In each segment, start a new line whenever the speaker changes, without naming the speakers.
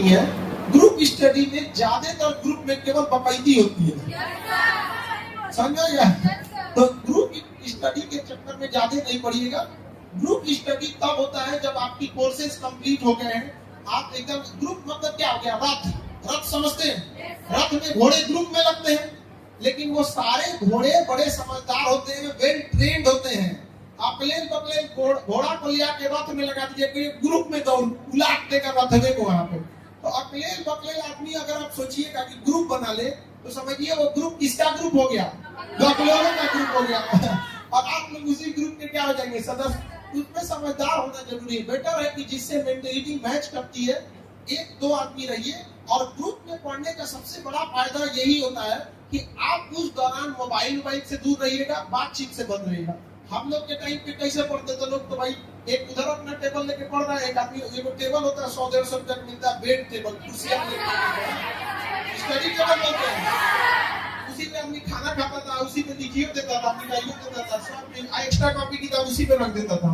है। Group study में ज्यादातर ग्रुप में केवल बकैती होती है, समझा गया? तो ग्रुप स्टडी के चक्कर में ज्यादा नहीं पढ़िएगा। ग्रुप स्टडी तब होता है जब आपकी कोर्सेज कंप्लीट हो गए हैं, आप एकदम ग्रुप मतलब क्या हो गया, रथ। रथ समझते हैं? रथ में घोड़े ग्रुप में लगते हैं, लेकिन वो सारे घोड़े बड़े समझदार होते हैं, वेल ट्रेंड होते हैं। अकलेल बकलेल घोड़ा को लिया के रथ में लगा दीजिए, ग्रुप में दौड़ उलाट देगा रथवे को वहां पे। तो अकलेल बकलेल आदमी अगर आप सोचिएगा कि ग्रुप बना ले, तो समझिए वो ग्रुप किसका ग्रुप हो गया, बकलोलों का ग्रुप हो गया। और आप लोग उसी ग्रुप के क्या हो जाएंगे, सदस्य। उसमें समझदार होना जरूरी है। बेटर है कि जिससे मेंटेलिटी मैच करती है, एक दो आदमी रहिए। और ग्रुप में पढ़ने का सबसे बड़ा फायदा यही होता है कि आप उस दौरान मोबाइल से दूर रहिएगा, बातचीत से बंद रहिएगा। हम लोग के टाइम पे कैसे पढ़ते थे लोग, तो भाई एक उधर अपना टेबल लेके पढ़ रहा है, एक आदमी एक टेबल होता है 100-150 रुपया मिलता है, बेड टेबल, कुर्सियां स्टडी टेबल बोलते हैं। उसी पे आदमी खाना खाता था, उसी पे लिखिए देता था, मिठाइयों देता था, सब एक्स्ट्रा कॉपी किताब उसी पे रख देता था।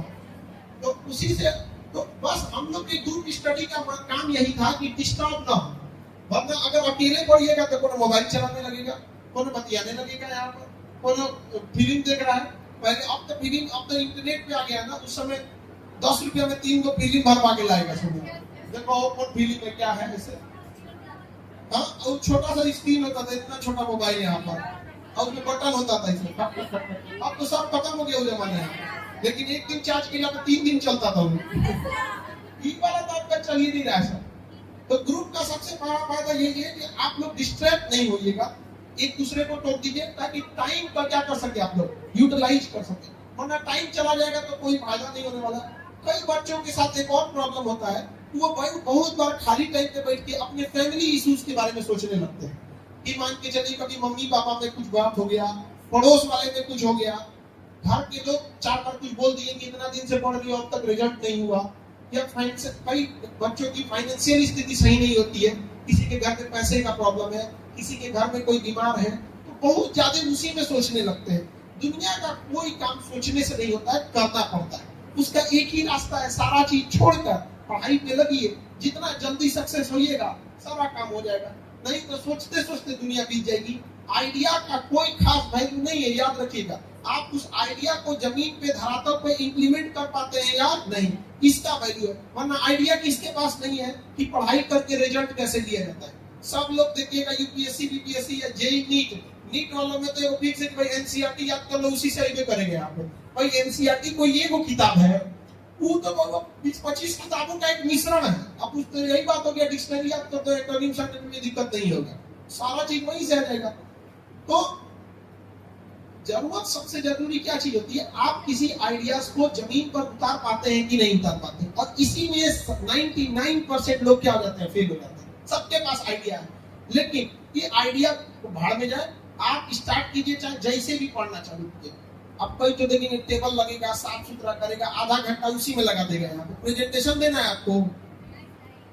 तो उसी से तो बस हम लोग के ग्रुप स्टडी का काम यही था कि डिस्टर्ब ना हो। वरना अगर अकेले पढ़िएगा तो कोनो मोबाइल चलाने लगेगा, कोनो बतियाने लगेगा, यहाँ पर कोनो फिल्म देख रहा है। पहले अब तो फिल्म, अब तो इंटरनेट पे आ गया ना, उस समय 10 रुपया में 3 फिल्म भरवा के लाएगा। सुनिए देखो कौन फिल्म में क्या है ऐसे। हाँ, और छोटा सा स्क्रीन होता था, इतना छोटा मोबाइल यहाँ पर, और उसमें बटन होता था इसमें। अब तो सब खत्म हो गया उस जमाने में, लेकिन एक दिन चार्ज किया तो 3 दिन चलता था। ये वाला तो आपका चल ही नहीं रहा है। तो ग्रुप का सबसे बड़ा फायदा यही है कि आप लोग डिस्ट्रैक्ट नहीं होइएगा, एक दूसरे को टोक दीजिए, ताकि टाइम का क्या कर सके, आप लोग यूटिलाइज कर सके। वरना टाइम चला जाएगा तो कोई फायदा नहीं होने वाला। कई बच्चों के साथ एक और प्रॉब्लम होता है, वो भाई बहुत बार खाली टाइम पे बैठ के अपने फैमिली इश्यूज के बारे में सोचने लगते हैं। कि मान के चलिए कभी मम्मी पापा में कुछ बात हो गया, पड़ोस वाले में कुछ हो गया, घर के लोग 4 बार कुछ बोल दिए कि इतना दिन से पढ़ रही हो अब तक रिजल्ट नहीं हुआ, या कई बच्चों की फाइनेंशियल स्थिति सही नहीं होती है, किसी के घर में पैसे का प्रॉब्लम है, किसी के घर में कोई बीमार है, तो बहुत ज्यादा उसी में सोचने लगते हैं। दुनिया का कोई काम सोचने से नहीं होता है, करना पड़ता है। उसका एक ही रास्ता है, सारा चीज छोड़कर पढ़ाई पे लगिए। जितना जल्दी सक्सेस होइएगा सारा काम हो जाएगा, नहीं तो सोचते सोचते दुनिया बीत जाएगी। आइडिया का कोई खास वैल्यू नहीं है, याद रखिएगा। आप उस आइडिया को जमीन पे धरातल पे इंप्लीमेंट कर पाते हैं या नहीं, इसका वैल्यू है। वरना आइडिया किसके पास नहीं है कि पढ़ाई करके रिजल्ट कैसे लिया जाता है। सब लोग देखिएगा यूपीएससी बीपीएससी या जेईई नीट वालों में तो फिक्स है कि भाई एनसीईआरटी याद कर लो, उसी से आगे करेंगे आप। भाई एनसीईआरटी कोई एक किताब है, वो तो 20-25 किताबों का एक मिश्रण है। अब उस यही बात हो गया, डिक्शनरी याद कर दो, टर्निंग सेंटेंस में दिक्कत नहीं होगा, सारा चीज वहीं से आ जाएगा। तो जरूरत सबसे जरूरी क्या चीज होती है, आप किसी आइडियाज को जमीन पर उतार पाते हैं कि नहीं उतार पाते। और इसी में 99% लोग क्या हो जाते हैं, फेल हो जाते हैं। सबके पास आइडिया है, लेकिन ये आइडिया भाड़ में जाए। आप स्टार्ट कीजिए, चाहे जैसे भी पढ़ना चालू कीजिए। अब कोई तो देखेंगे टेबल लगेगा, साफ सुथरा करेगा, आधा घंटा उसी में लगा देगा। यहाँ पे प्रेजेंटेशन देना है आपको।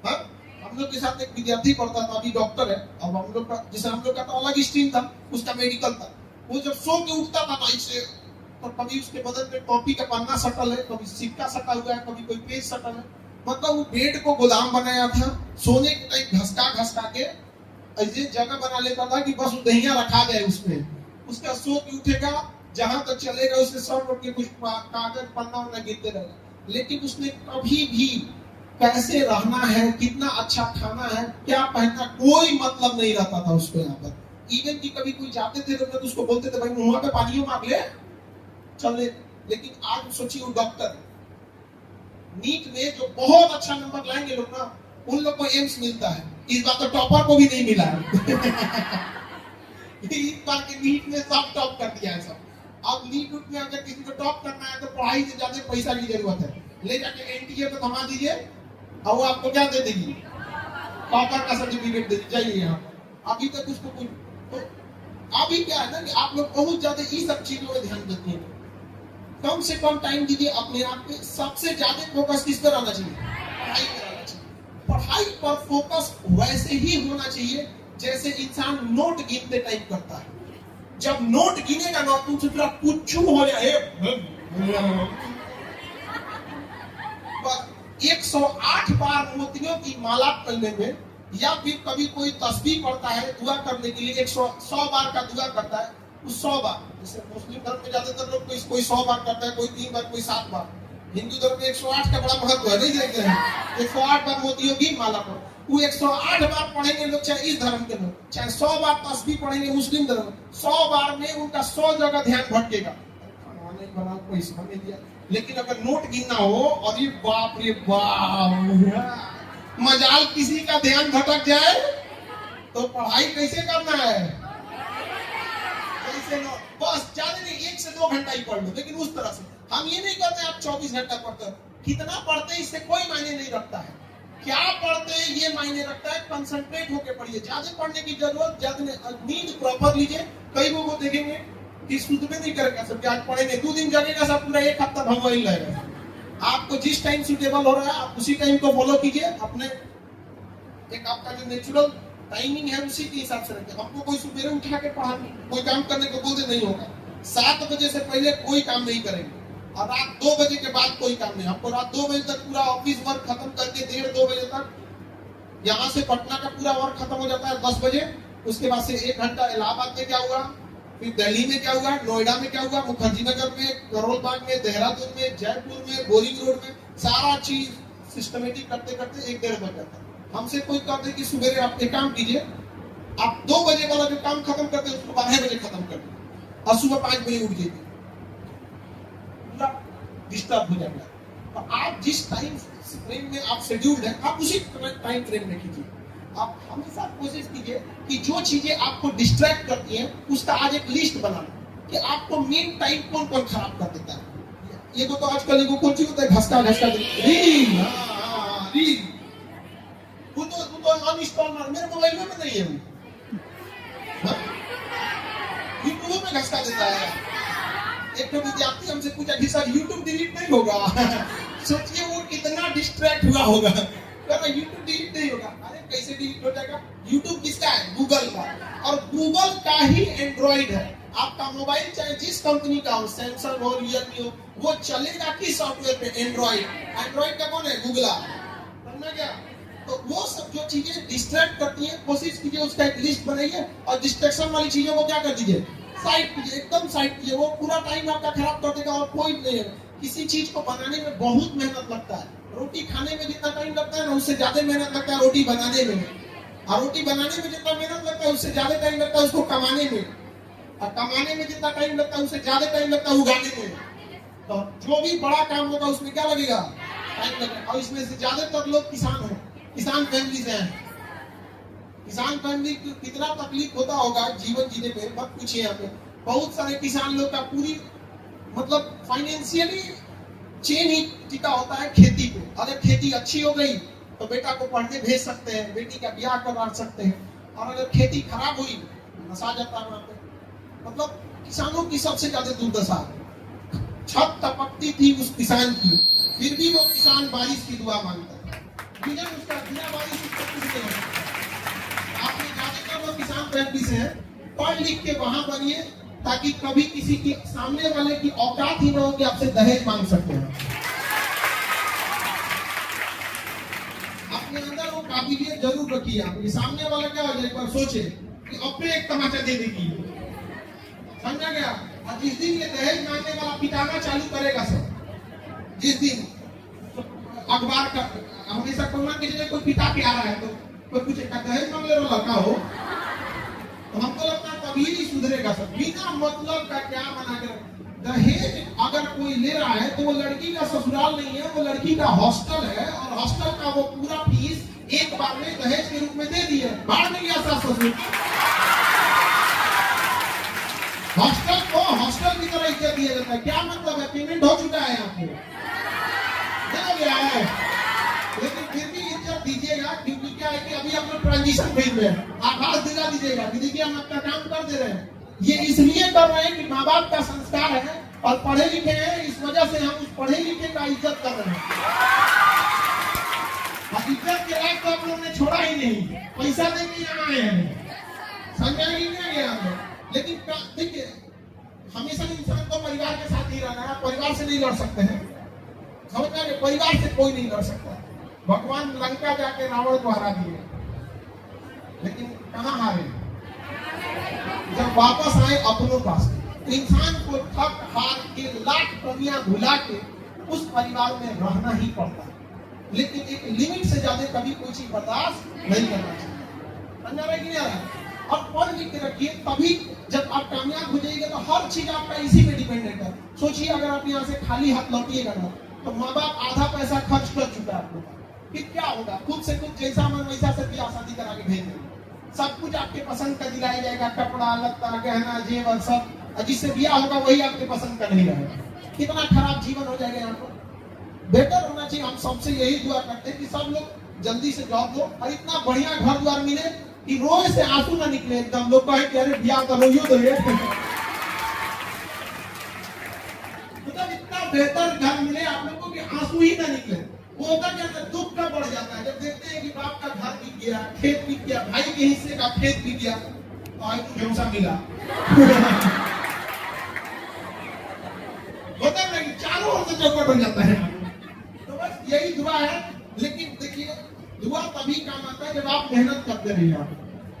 हाँ, हम लोग के साथ एक विद्यार्थी पढ़ता था, अभी डॉक्टर है। अब हम लोग का, जैसे हम लोग का तो अलग स्ट्रीम था, उसका मेडिकल था। वो जब सो के उठता था बाइक से, तो कभी उसके बदन में कॉपी का पन्ना सटल है, कभी सिक्का सटा हुआ है, कभी कोई पेज सटल है। मतलब वो बेड को गोदाम बनाया था, सोने के टाइम घसका के ऐसे जगह बना लेता था कि बस दहिया रखा जाए उसमें। उसका सो के उठेगा, जहां तक चलेगा उसके सर उठ के कुछ कागज पन्ना गिरते रहेगा। लेकिन उसने कभी भी कैसे रहना है, कितना अच्छा खाना है, क्या पहनना, कोई मतलब नहीं रहता था उसको। यहाँ पर इवन की कभी कोई जाते थे तो उसको बोलते थे भाई मुंह पे पानी मांग ले, चल ले। लेकिन आज सोचिए वो डॉक्टर नीट में जो बहुत अच्छा नंबर लाएंगे लोग ना, उन लोग को एम्स मिलता है। इस बार तो टॉपर को भी नहीं मिला है। इस बार के नीट में सब टॉप कर दिया है सब। अब नीट में अगर किसी को टॉप करना है तो पढ़ाई से ज्यादा पैसा की जरूरत है। ले जाके एनटीए पे थमा दीजिए और वो आपको क्या दे देगी, टॉपर का सर्टिफिकेट दे दीजिए। यहाँ अभी तक उसको कुछ, तो अभी क्या है ना कि आप लोग बहुत ज्यादा इस सब चीजों में ध्यान देते हैं। कम से कम टाइम दीजिए अपने आप पे। सबसे ज्यादा फोकस किस पर आना चाहिए, पढ़ाई पर आना चाहिए। पढ़ाई पर फोकस वैसे ही होना चाहिए जैसे इंसान नोट गिनते टाइम करता है। जब नोट गिनेगा ना तो पूरा पुच्छू हो जाए, 108 बार मोतियों की माला करने में, या फिर कभी कोई तस्बीह पढ़ता है दुआ करने के लिए 100 बार का दुआ करता है, उस 100 बार, जैसे मुस्लिम धर्म में ज्यादातर लोग कोई 100 बार करता है, कोई 3 बार, कोई 7 बार। हिंदू धर्म में 108 का बड़ा महत्व है, नहीं देखते हैं 108 बार मोतियों की माला पढ़ो। वो 108 बार पढ़ेंगे लोग, चाहे इस धर्म के लोग, चाहे 100 बार तस्बीह पढ़ेंगे मुस्लिम धर्म, 100 बार में उनका 100 जगह ध्यान भटकेगा, नहीं बना कोई समझ नहीं दिया। लेकिन अगर नोट गिनना हो, अरे बाप रे बाप, मजाल किसी का ध्यान भटक जाए तो पढ़ाई कैसे करना है, कैसे नो, बस ज्यादा नहीं 1 से 2 घंटा ही पढ़ लो, लेकिन उस तरह से। हम ये नहीं करते आप 24 घंटा पढ़ते हो, कितना पढ़ते हैं इससे कोई मायने नहीं रखता है, क्या पढ़ते हैं ये मायने रखता है। कंसंट्रेट होकर पढ़िए, ज्यादा पढ़ने की जरूरत, ज्यादा नींद प्रॉपर लीजिए। कई लोगों को देखेंगे कि सुध में नहीं करेगा, सब आज पढ़ेंगे 2 दिन जगेगा, सब पूरा 1 हफ्ता भंगवा ही रहेगा। आपको जिस टाइम सुटेबल हो रहा है आप उसी टाइम को फॉलो कीजिए, अपने एक आपका जो नेचुरल टाइमिंग है उसी के हिसाब से रखिए। हमको कोई सुबह उठा के पढ़ा कोई काम करने को बोलते नहीं होगा, 7 बजे से पहले कोई काम नहीं करेंगे, और रात 2 बजे के बाद कोई काम नहीं। हमको रात 2 बजे तक पूरा ऑफिस वर्क खत्म करके 1:30-2 बजे तक यहाँ से पटना का पूरा वर्क खत्म हो जाता है 10 बजे। उसके बाद से 1 घंटा इलाहाबाद में क्या हुआ, फिर दिल्ली में क्या हुआ, नोएडा में क्या हुआ, मुखर्जी नगर में, करोल बाग में, देहरादून में, जयपुर में, बोरिंग रोड में, सारा चीज सिस्टमेटिक करते करते 1-1:30 बज जाता है। हमसे कोई कहते कि सुबह आप एक काम कीजिए, आप 2 बजे वाला जो काम खत्म करते हैं उसको 12 बजे खत्म कर दीजिए और सुबह 5 बजे उठ जाइए, पूरा डिस्टर्ब हो जाएगा। तो आप जिस टाइम फ्रेम में आप शेड्यूल्ड है, आप उसी टाइम फ्रेम में कीजिए। आप हमेशा कोशिश कीजिए कि जो चीजें आपको डिस्ट्रैक्ट करती हैं उसका आज एक लिस्ट बनाना कि आपको मेन टाइम कौन कौन खराब कर देता है। ये तो आजकल ये कौन सी होता है, घसका रील, रील, वो तो अनइंस्टॉल मार, मेरे मोबाइल में नहीं है, वो यूट्यूब में घसका देता है। एक तो विद्यार्थी हमसे पूछा कि सर यूट्यूब डिलीट नहीं होगा, सोचिए वो कितना डिस्ट्रैक्ट हुआ होगा, यूट्यूब डिलीट नहीं होगा। अरे कैसे डिलीट हो जाएगा, यूट्यूब किसका है, गूगल का, और गूगल का ही एंड्रॉइड है। आपका मोबाइल चाहे जिस कंपनी का हो, सैमसंग हो, रियलमी हो, वो चलेगा किस सॉफ्टवेयर पे, एंड्रॉइड। एंड्रॉइड का कौन है, गूगल, समझना क्या। तो वो सब जो चीजें डिस्ट्रैक्ट करती हैं, कोशिश कीजिए उसका एक लिस्ट बनाइए, और डिस्ट्रैक्शन वाली चीजों को क्या कर दीजिए, साइड कीजिए, एकदम साइड कीजिए। वो पूरा टाइम आपका खराब कर देगा और कोई नहीं है। किसी चीज को बनाने में बहुत मेहनत लगता है, रोटी खाने में जितना टाइम लगता है ना उससे ज्यादा मेहनत लगता है रोटी बनाने में, और रोटी बनाने में जितना मेहनत लगता है उससे ज्यादा टाइम लगता है उसको कमाने में, और कमाने में जितना टाइम लगता है उससे ज्यादा टाइम लगता है उगाने में। तो जो भी बड़ा काम होगा उसमें क्या लगेगा, टाइम लगेगा। और इसमें से ज्यादातर लोग किसान हैं, किसान फैमिली से हैं। किसान फैमिली को कितना तकलीफ होता होगा जीवन जीने में, मत पूछिए। यहाँ पे बहुत सारे किसान लोग का पूरी मतलब फाइनेंशियली चेन ही टिका होता है खेती पे। अगर खेती अच्छी हो गई तो बेटा को पढ़ने भेज सकते हैं, बेटी का ब्याह करवा सकते हैं, और अगर खेती खराब हुई नशा जाता है वहां पे। मतलब किसानों की सबसे ज्यादा दुर्दशा, छत टपकती थी उस किसान की, फिर भी वो किसान बारिश की दुआ मांगता है, उसका बिना बारिश उसका कुछ नहीं होता। आपने ज्यादातर लोग किसान फैमिली से हैं, पढ़ लिख के वहां बनिए ताकि कभी किसी के सामने वाले की औकात ही न हो कि आपसे दहेज मांग सकते हैं। अपने अंदर वो काबिलियत जरूर रखिए। आपके सामने वाला क्या हो जाए एक बार सोचे कि अपने एक तमाचा दे देगी, समझा गया। और जिस दिन ये दहेज मांगने वाला पिटाना चालू करेगा सब, जिस दिन अखबार का हमेशा कोई पिता के आ रहा है तो कोई पूछेगा दहेज मांग ले रहा लड़का हो, तो हमको लगता है तभी नहीं सुधरेगा सब। बिना मतलब का क्या बना कर दहेज अगर कोई ले रहा है तो वो लड़की का ससुराल नहीं है, वो लड़की का हॉस्टल है, और हॉस्टल का वो पूरा फीस एक बार में दहेज के रूप में दे दिया, बाहर में गया सास ससुर। हॉस्टल को हॉस्टल की तरह इज्जत दिया जाता है। क्या मतलब है, पेमेंट हो चुका है आपको, हो गया है, लेकिन फिर भी इज्जत दीजिएगा। क्योंकि क्या है कि अभी आप लोग ट्रांजिशन फेज में हैं, आभास दिला दीजिएगा कि देखिए हम आपका काम कर दे रहे हैं। ये इसलिए कर रहे हैं कि माँ बाप का संस्कार है और पढ़े लिखे हैं, इस वजह से हम उस पढ़े लिखे का इज्जत कर रहे हैं। इज्जत के लायक तो आप लोगों ने छोड़ा ही नहीं, पैसा देके यहाँ आए हैं, समझा ही नहीं गया हमें। लेकिन देखिए हमेशा इंसान को परिवार के साथ ही रहना है, परिवार से नहीं लड़ सकते हैं, समझ में, परिवार से कोई नहीं लड़ सकता। भगवान लंका जाके रावण को हरा दिए, लेकिन कहाँ हारे? जब वापस आए अपनों पास। इंसान को थक हार के लाख कमियां भुला के उस परिवार में रहना ही पड़ता है, लेकिन एक लिमिट से ज्यादा कभी कोई चीज बर्दाश्त नहीं करना चाहिए। समझा रहे कि नहीं आ रहा? और पढ़ लिख के रखिए, तभी जब आप कामयाब हो जाएंगे तो हर चीज आपका इसी पे डिपेंडेंट है। सोचिए अगर आप यहाँ से खाली हाथ लौटिएगा ना, तो माँ बाप आधा पैसा खर्च कर चुका है आपको, फिर क्या होगा? खुद से खुद जैसा मन वैसा से ब्याह शादी करा के भेज देंगे, सब कुछ आपके पसंद का दिलाया जाएगा, कपड़ा लत्ता गहना जेवर सब, और जिससे ब्याह होगा वही आपके पसंद का नहीं रहेगा। कितना खराब जीवन हो जाएगा यहाँ पर। बेटर होना चाहिए, हम सबसे यही दुआ करते हैं कि सब लोग जल्दी से जॉब लो और इतना बढ़िया घर द्वार मिले कि रोए से आंसू ना निकले। एकदम लोग कहे कि अरे ब्याह करो यो तो रेट मतलब इतना बेहतर घर मिले आप लोगों को कि आंसू ही ना निकले। वो होता क्या है, दुख का बढ़ जाता है जब देखते हैं कि बाप का घर बिक गया, खेत बिक गया, भाई के हिस्से का खेत बिक गया, तो आज मुझे सा मिला होता नहीं, चारों ओर से चौपट बन जाता है। तो बस यही दुआ है। लेकिन देखिए दुआ तभी काम आता है जब आप मेहनत करते रहिए। आप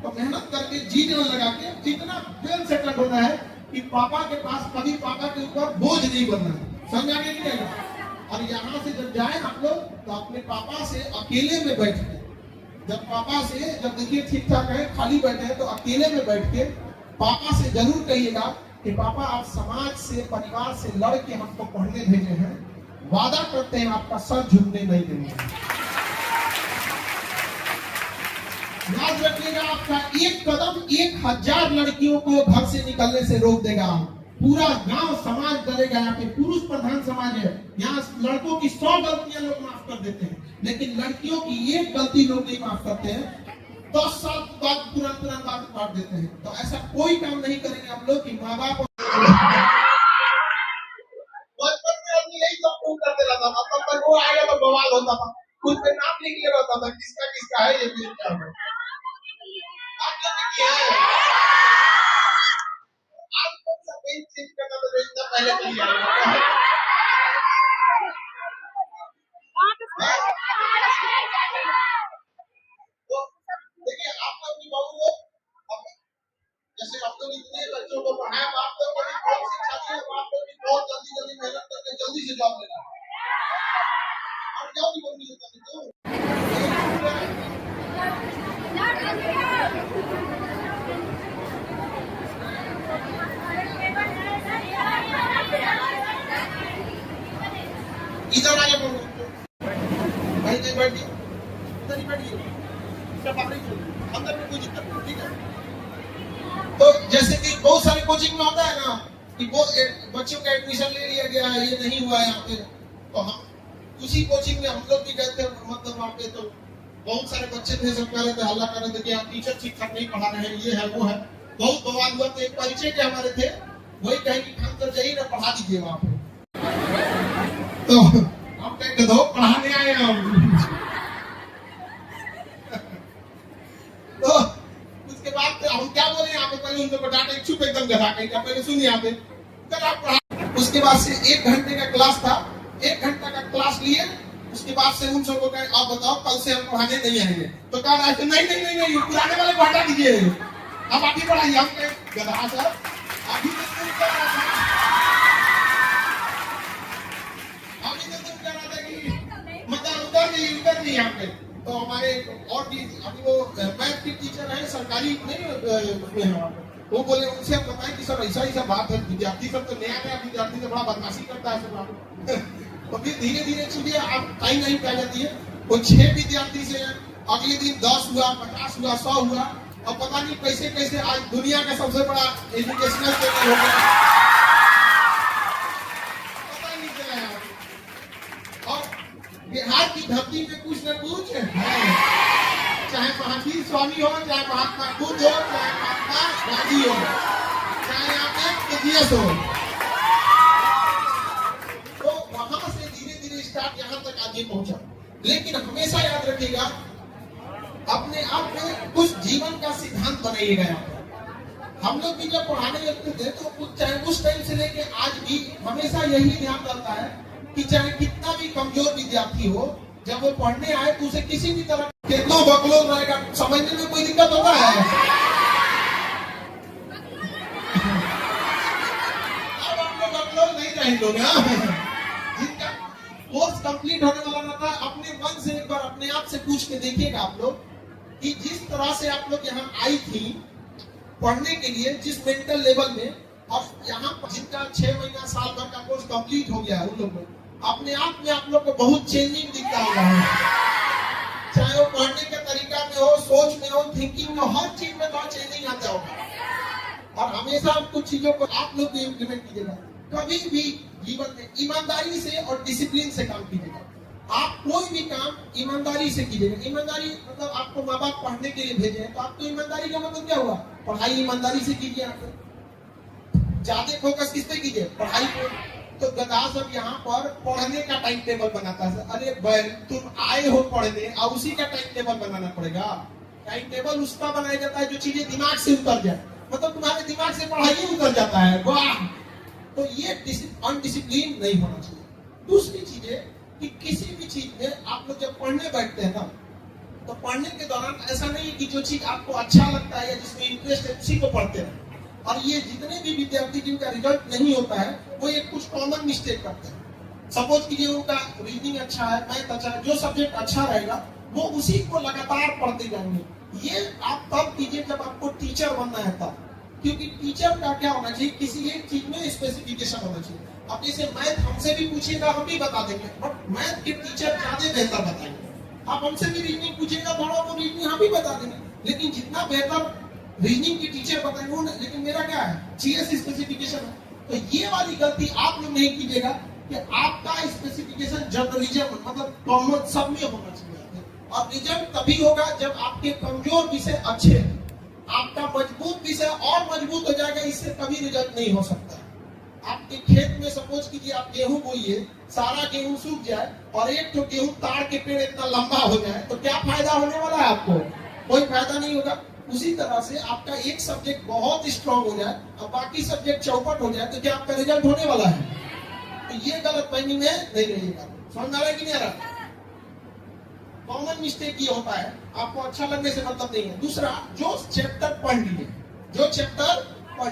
तो मेहनत करके जी जान लगा के जितना वेल सेटल होना है कि पापा के पास कभी पापा के ऊपर बोझ नहीं बनना है। समझा के नहीं जाएगा। और यहाँ से जब जाए आप लोग तो अपने पापा से अकेले में बैठ के, जब पापा से जब देखिए ठीक ठाक है खाली बैठे हैं तो अकेले में बैठ के पापा से जरूर कहिएगा कि पापा आप समाज से परिवार से लड़ के हमको पढ़ने भेजे हैं, वादा करते हैं आपका सर झुकने नहीं देंगे। याद रखिएगा आपका एक कदम 1000 लड़कियों को घर से निकलने से रोक देगा। पूरा गांव समाज डरेगा। यहाँ पे पुरुष प्रधान समाज है, यहाँ लड़कों की 100 गलतियां लोग माफ कर देते हैं, लेकिन लड़कियों की एक गलती लोग नहीं माफ करते हैं। 10 साल बाद तुरंत बात काट देते हैं। तो ऐसा कोई काम नहीं करेंगे हम लोग कि माँ बाप बचपन में अपनी यही सब खूब करते रहता था, तब तक वो आएगा तो बवाल होता था, खुद पे नाम लिख ले रहता था किसका किसका है ये क्या है। आप लोग क्या है आज कौन सा पेन चेंज करना था जो इतना पहले किया है। तो देखिए आप लोग की बहू लोग जैसे आप लोग इतने बच्चों को पढ़ाए, आप लोग बड़ी बहुत शिक्षा दी है, आप लोग भी बहुत जल्दी मेहनत करके जल्दी से जॉब लेना और जॉब भी बननी होता है। तो इधर आगे बोलो भाई, नहीं बैठिए, इधर ही बैठिए, अंदर में कोई दिक्कत नहीं, ठीक है। तो जैसे कि बहुत सारे कोचिंग में होता है ना कि वो बच्चों का एडमिशन ले लिया गया है, ये नहीं हुआ है यहाँ पे, तो हम उसी कोचिंग में हम लोग भी गए थे। मतलब वहाँ पे तो बहुत सारे बच्चे थे, सब कह रहे थे, हल्ला कर रहे थे कि आप टीचर ठीक ठाक नहीं पढ़ा रहे हैं, ये है वो है, बहुत बवाल हुआ। तो एक परिचय के हमारे थे, वही कहे कि ठान कर जाइए ना पढ़ा दीजिए वहाँ पे। तो हम कहेंगे दो पढ़ाने आए हम तो उसके बाद तो हम क्या बोले यहाँ पे, पहले उनको डांटे चुप एकदम गधा कहीं का, पहले सुनिए यहाँ पे कल आप पढ़ा। उसके बाद से 1 घंटे का क्लास था, 1 घंटा का क्लास लिए। उसके बाद से उन सबको कहे आप बताओ कल से हम पढ़ाने नहीं आएंगे। तो कह रहा है नहीं पुराने वाले को हटा दीजिए, अब आप ही पढ़ाइए। हम कहे गधा सर अभी उधर नहीं यहाँ पे। तो हमारे और भी अभी वो मैथ की टीचर है, सरकारी नहीं है, वो बोले उनसे हम बताएं कि सर ऐसा बात है, विद्यार्थी सब तो नया विद्यार्थी से बड़ा बदमाशी करता है सब। तो फिर धीरे धीरे चीजें आप टाइम नहीं पा जाती है। वो 6 विद्यार्थी से अगले दिन 10 हुआ, 50 हुआ, 100 हुआ, और पता नहीं कैसे कैसे आज दुनिया का सबसे बड़ा एजुकेशनल सेंटर हो गया, पता ही नहीं चला। और बिहार की धरती में कुछ न कुछ है, चाहे महावीर स्वामी हो, चाहे महात्मा बुद्ध हो, चाहे महात्मा गांधी हो, चाहे यहाँ पे केजीएस हो। तो वहां से धीरे धीरे स्टार्ट यहाँ तक आगे पहुंचा। लेकिन हमेशा याद रखिएगा, अपने आप में कुछ जीवन का सिद्धांत बनाइएगा। यहाँ पर हम लोग भी जब पढ़ाने लगते थे तो चाहे उस टाइम से लेके आज भी हमेशा यही ध्यान रहता है कि चाहे कितना भी कमजोर विद्यार्थी हो, जब वो पढ़ने आए तो उसे किसी भी तरह कितना बकलोल रहेगा, समझने में कोई दिक्कत होता है? अब हम लोग बकलोल नहीं रहेंगे ना। जिनका कोर्स कंप्लीट होने वाला रहता है, अपने मन से एक बार अपने आप से पूछ के देखिएगा आप लोग कि जिस तरह से आप लोग यहाँ आई थी पढ़ने के लिए, जिस मेंटल लेवल में, और यहाँ जिनका 6 महीना साल भर का कोर्स कंप्लीट हो गया है, उन लोगों अपने आप में आप लोग को बहुत चेंजिंग दिखता होगा। चाहे वो पढ़ने के तरीका में हो, सोच में हो, थिंकिंग में, हर चीज में बहुत चेंजिंग आता होगा। और हमेशा कुछ चीजों को आप लोग भी इम्प्लीमेंट कीजिएगा। कभी भी जीवन में ईमानदारी से और डिसिप्लिन से काम कीजिएगा। आप कोई भी काम ईमानदारी से कीजिएगा। ईमानदारी मतलब आपको माँ बाप पढ़ने के लिए भेजे तो आपको ईमानदारी का मतलब क्या हुआ? पढ़ाई ईमानदारी से कीजिए। आप ज्यादा फोकस किस पे कीजिए? पढ़ाई पे। तो गधा सब यहाँ पर पढ़ने का टाइम टेबल बनाता है। अरे बैल, तुम आए हो पढ़ने और उसी का टाइम टेबल बनाना पड़ेगा। टाइम टेबल उसका बनाया जाता है जो चीजें दिमाग से उतर जाए, मतलब तुम्हारे दिमाग से पढ़ाई उतर जाता है। वाह! तो ये अनडिसिप्लिन नहीं होना चाहिए। दूसरी चीज है कि किसी भी चीज में आप लोग जब पढ़ने बैठते हैं ना, तो पढ़ने के दौरान ऐसा नहीं है कि जो चीज आपको अच्छा लगता है या जिसमें इंटरेस्ट है उसी को पढ़ते हैं। और ये जितने भी विद्यार्थी जिनका रिजल्ट नहीं होता है वो एक कुछ कॉमन मिस्टेक करते हैं। सपोज कीजिए उनका रीजनिंग अच्छा है, मैथ अच्छा है, जो सब्जेक्ट अच्छा रहेगा वो उसी को लगातार पढ़ते जाएंगे। ये आप तब कीजिए जब आपको टीचर बनना है तब, क्योंकि टीचर का क्या होना चाहिए, किसी एक चीज में स्पेसिफिकेशन होना चाहिए। अब जैसे मैथ हमसे भी पूछिएगा हम भी बता देंगे, बट मैथ के टीचर ज्यादा बेहतर बताएंगे। आप हमसे भी रीजनिंग पूछिएगा थोड़ा तो रीजनिंग हम भी बता देंगे, लेकिन जितना बेहतर रीजनिंग के टीचर बताएंगे वो। लेकिन मेरा क्या है, जीएस स्पेसिफिकेशन है। तो ये वाली गलती आप लोग नहीं कीजिएगा कि आपका स्पेसिफिकेशन जर्नलिज्म मतलब कॉमन सब में होना चाहिए। और रिजल्ट तभी होगा जब आपके कमजोर विषय अच्छे हैं। आपका मजबूत विषय और मजबूत हो जाएगा, इससे कभी रिजल्ट नहीं हो सकता। आपके खेत में सपोज कीजिए आप गेहूं बोइए, सारा गेहूं सूख जाए और एक तो गेहूं ताड़ के पेड़ इतना लंबा हो जाए तो क्या फायदा होने वाला है? आपको कोई फायदा नहीं होगा। उसी तरह से आपका एक सब्जेक्ट बहुत स्ट्रॉन्ग हो जाए और बाकी सब्जेक्ट चौपट हो जाए तो क्या आपका रिजल्ट होने वाला है? तो ये गलत फहमी में नहीं रहिएगा। समझ आ रहा है कि नहीं आ रहा? कॉमन मिस्टेक ये होता है, आपको अच्छा लगने से मतलब नहीं है। दूसरा, जो चैप्टर पढ़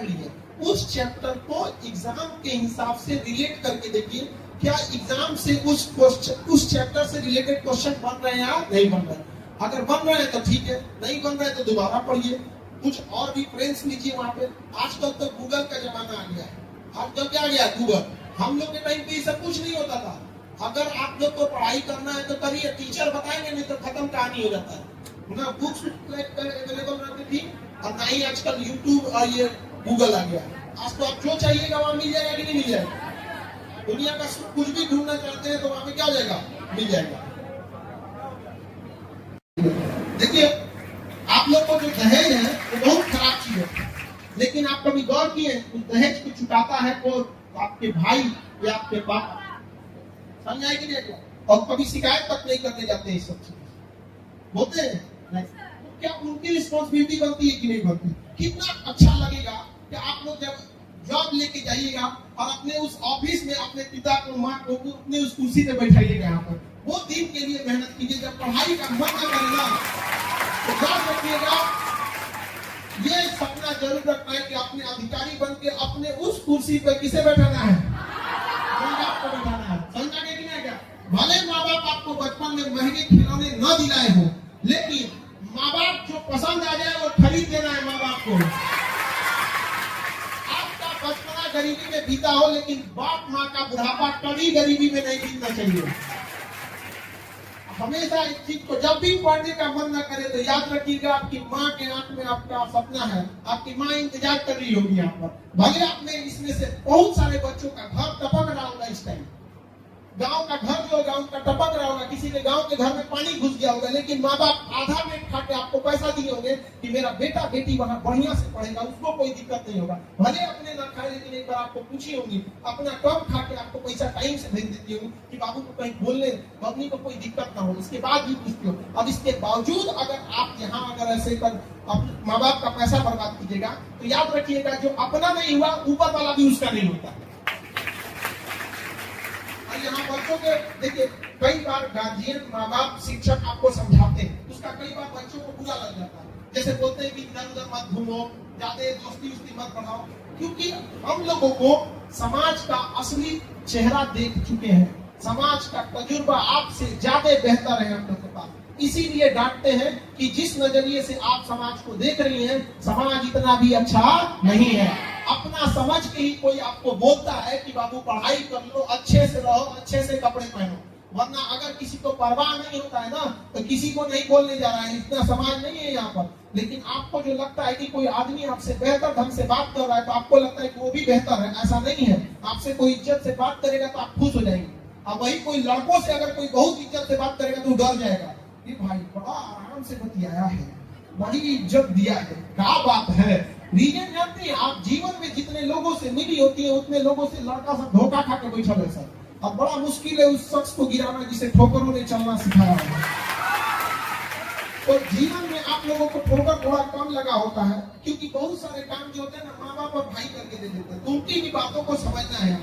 लिए, उस चैप्टर को एग्जाम के हिसाब से रिलेट करके देखिए, क्या एग्जाम से उस चैप्टर से रिलेटेड क्वेश्चन बन रहे हैं या नहीं बन रहे हैं। अगर बन रहे हैं तो ठीक है, नहीं बन रहे हैं तो दोबारा पढ़िए, कुछ और भी फ्रेंड्स लीजिए वहां पे। आजकल तो गूगल का जमाना आ गया है। आजकल क्या आ गया? गूगल। हम लोग के टाइम पे ये सब कुछ नहीं होता था। अगर आप लोग को पढ़ाई करना है तो करिए, टीचर बताएंगे, नहीं तो खत्म कहानी हो जाता है ना। बुक्स अवेलेबल रहती थी और ना ही आजकल यूट्यूब और ये गूगल आ गया। आज तो आप जो चाहिएगा वहां मिल जाएगा कि नहीं मिल जाएगा? दुनिया का कुछ भी ढूंढना चाहते हैं तो वहां पे क्या हो जाएगा? मिल जाएगा। देखिए, आप लोग को जो दहेज है वो बहुत खराब चीज है, लेकिन आप कभी गौर किए उस दहेज को चुकाता है वो आपके भाई या आपके बाप? समझ आए कि नहीं? और कभी शिकायत तक नहीं करने जाते इस सब चीज होते हैं नहीं। तो क्या उनकी रिस्पॉन्सिबिलिटी बनती है कि नहीं बनती? कितना अच्छा लगेगा कि आप लोग जब जॉब लेके जाइएगा और अपने उस ऑफिस में अपने पिता को, माँ को अपने उस कुर्सी पे बैठाइएगा। यहाँ पर वो दिन के लिए मेहनत कीजिए। जब पढ़ाई का मन न करेगा तो याद रखिएगा, ये सपना जरूर रखना है कि अपने अधिकारी बन के अपने उस कुर्सी पे किसे बैठाना है? माँ बाप को बैठाना है। समझा कि नहीं? क्या भले माँ बाप आपको बचपन में महंगे खिलौने न दिलाए हो, लेकिन माँ बाप जो पसंद आ जाए वो खरीद देना है माँ बाप को। आपका बचपना गरीबी में बीता हो, लेकिन बाप माँ का बुढ़ापा कभी गरीबी में नहीं बीतना चाहिए। हमेशा इस चीज को जब भी पढ़ने का मन न करे तो याद रखिएगा, आपकी माँ के आंख में आपका सपना है, आपकी माँ इंतजार कर रही होगी यहाँ पर। भले आपने इसमें से बहुत सारे बच्चों का घर टपक रहा होगा, इस टाइम गांव का घर जो गांव का टपक रहा होगा, किसी के गांव के घर में पानी घुस गया होगा, लेकिन माँ बाप आधा पेट खा के आपको पैसा दिए होंगे कि मेरा बेटा बेटी वहां बढ़िया से पढ़ेगा, उसको कोई दिक्कत नहीं होगा। भले अपने ना खाए, लेकिन एक बार आपको पूछी होगी, अपना कम खा के आपको पैसा टाइम से भेज देती होगी कि बाबू को कहीं बोलने मम्मी को कोई दिक्कत ना हो, इसके बाद भी पूछती हो। अब इसके बावजूद अगर आप यहाँ अगर ऐसे कर माँ बाप का पैसा बर्बाद कीजिएगा तो याद रखिएगा, जो अपना नहीं हुआ ऊपर वाला भी उसका नहीं होता। यहाँ बच्चों के देखिए, कई बार गार्जियन, माँ बाप, शिक्षक आपको समझाते हैं, उसका कई बार बच्चों को बुरा लग जाता है। जैसे बोलते हैं कि इधर उधर मत घूमो, ज्यादा दोस्ती उस्ती मत बढ़ाओ, क्योंकि हम लोगों को समाज का असली चेहरा देख चुके हैं, समाज का तजुर्बा आपसे ज्यादा बेहतर है हम लोग के पास। इसीलिए डांटते हैं कि जिस नजरिए से आप समाज को देख रही हैं, समाज इतना भी अच्छा नहीं है। अपना समझ के ही कोई आपको बोलता है कि बाबू पढ़ाई कर लो, अच्छे से रहो, अच्छे से कपड़े पहनो, वरना अगर किसी को परवाह नहीं होता है ना, तो किसी को नहीं बोलने जा रहा है। इतना समाज नहीं है यहाँ पर। लेकिन आपको जो लगता है कि कोई आदमी आपसे बेहतर ढंग से बात कर रहा है, तो आपको लगता है कि वो भी बेहतर है। ऐसा नहीं है। आपसे कोई इज्जत से बात करेगा तो आप खुश हो जाएंगे। अब वही कोई लड़कों से अगर कोई बहुत इज्जत से बात करेगा तो डर जाएगा, ये भाई बड़ा आराम से बतियाया है, बड़ी इज्जत दिया है, क्या बात है। रीजन जानते हैं, आप जीवन में जितने लोगों से मिली होती है, उतने लोगों से लड़का सब धोखा खा के बैठा है सर। अब बड़ा मुश्किल है उस शख्स को गिराना जिसे ठोकरों ने चलना सिखाया है। तो जीवन में आप लोगों को ठोकर थोड़ा कम लगा होता है, क्योंकि बहुत सारे काम जो होते हैं ना, माँ बाप और भाई करके दे देते हैं। तो उनकी भी बातों को समझना है।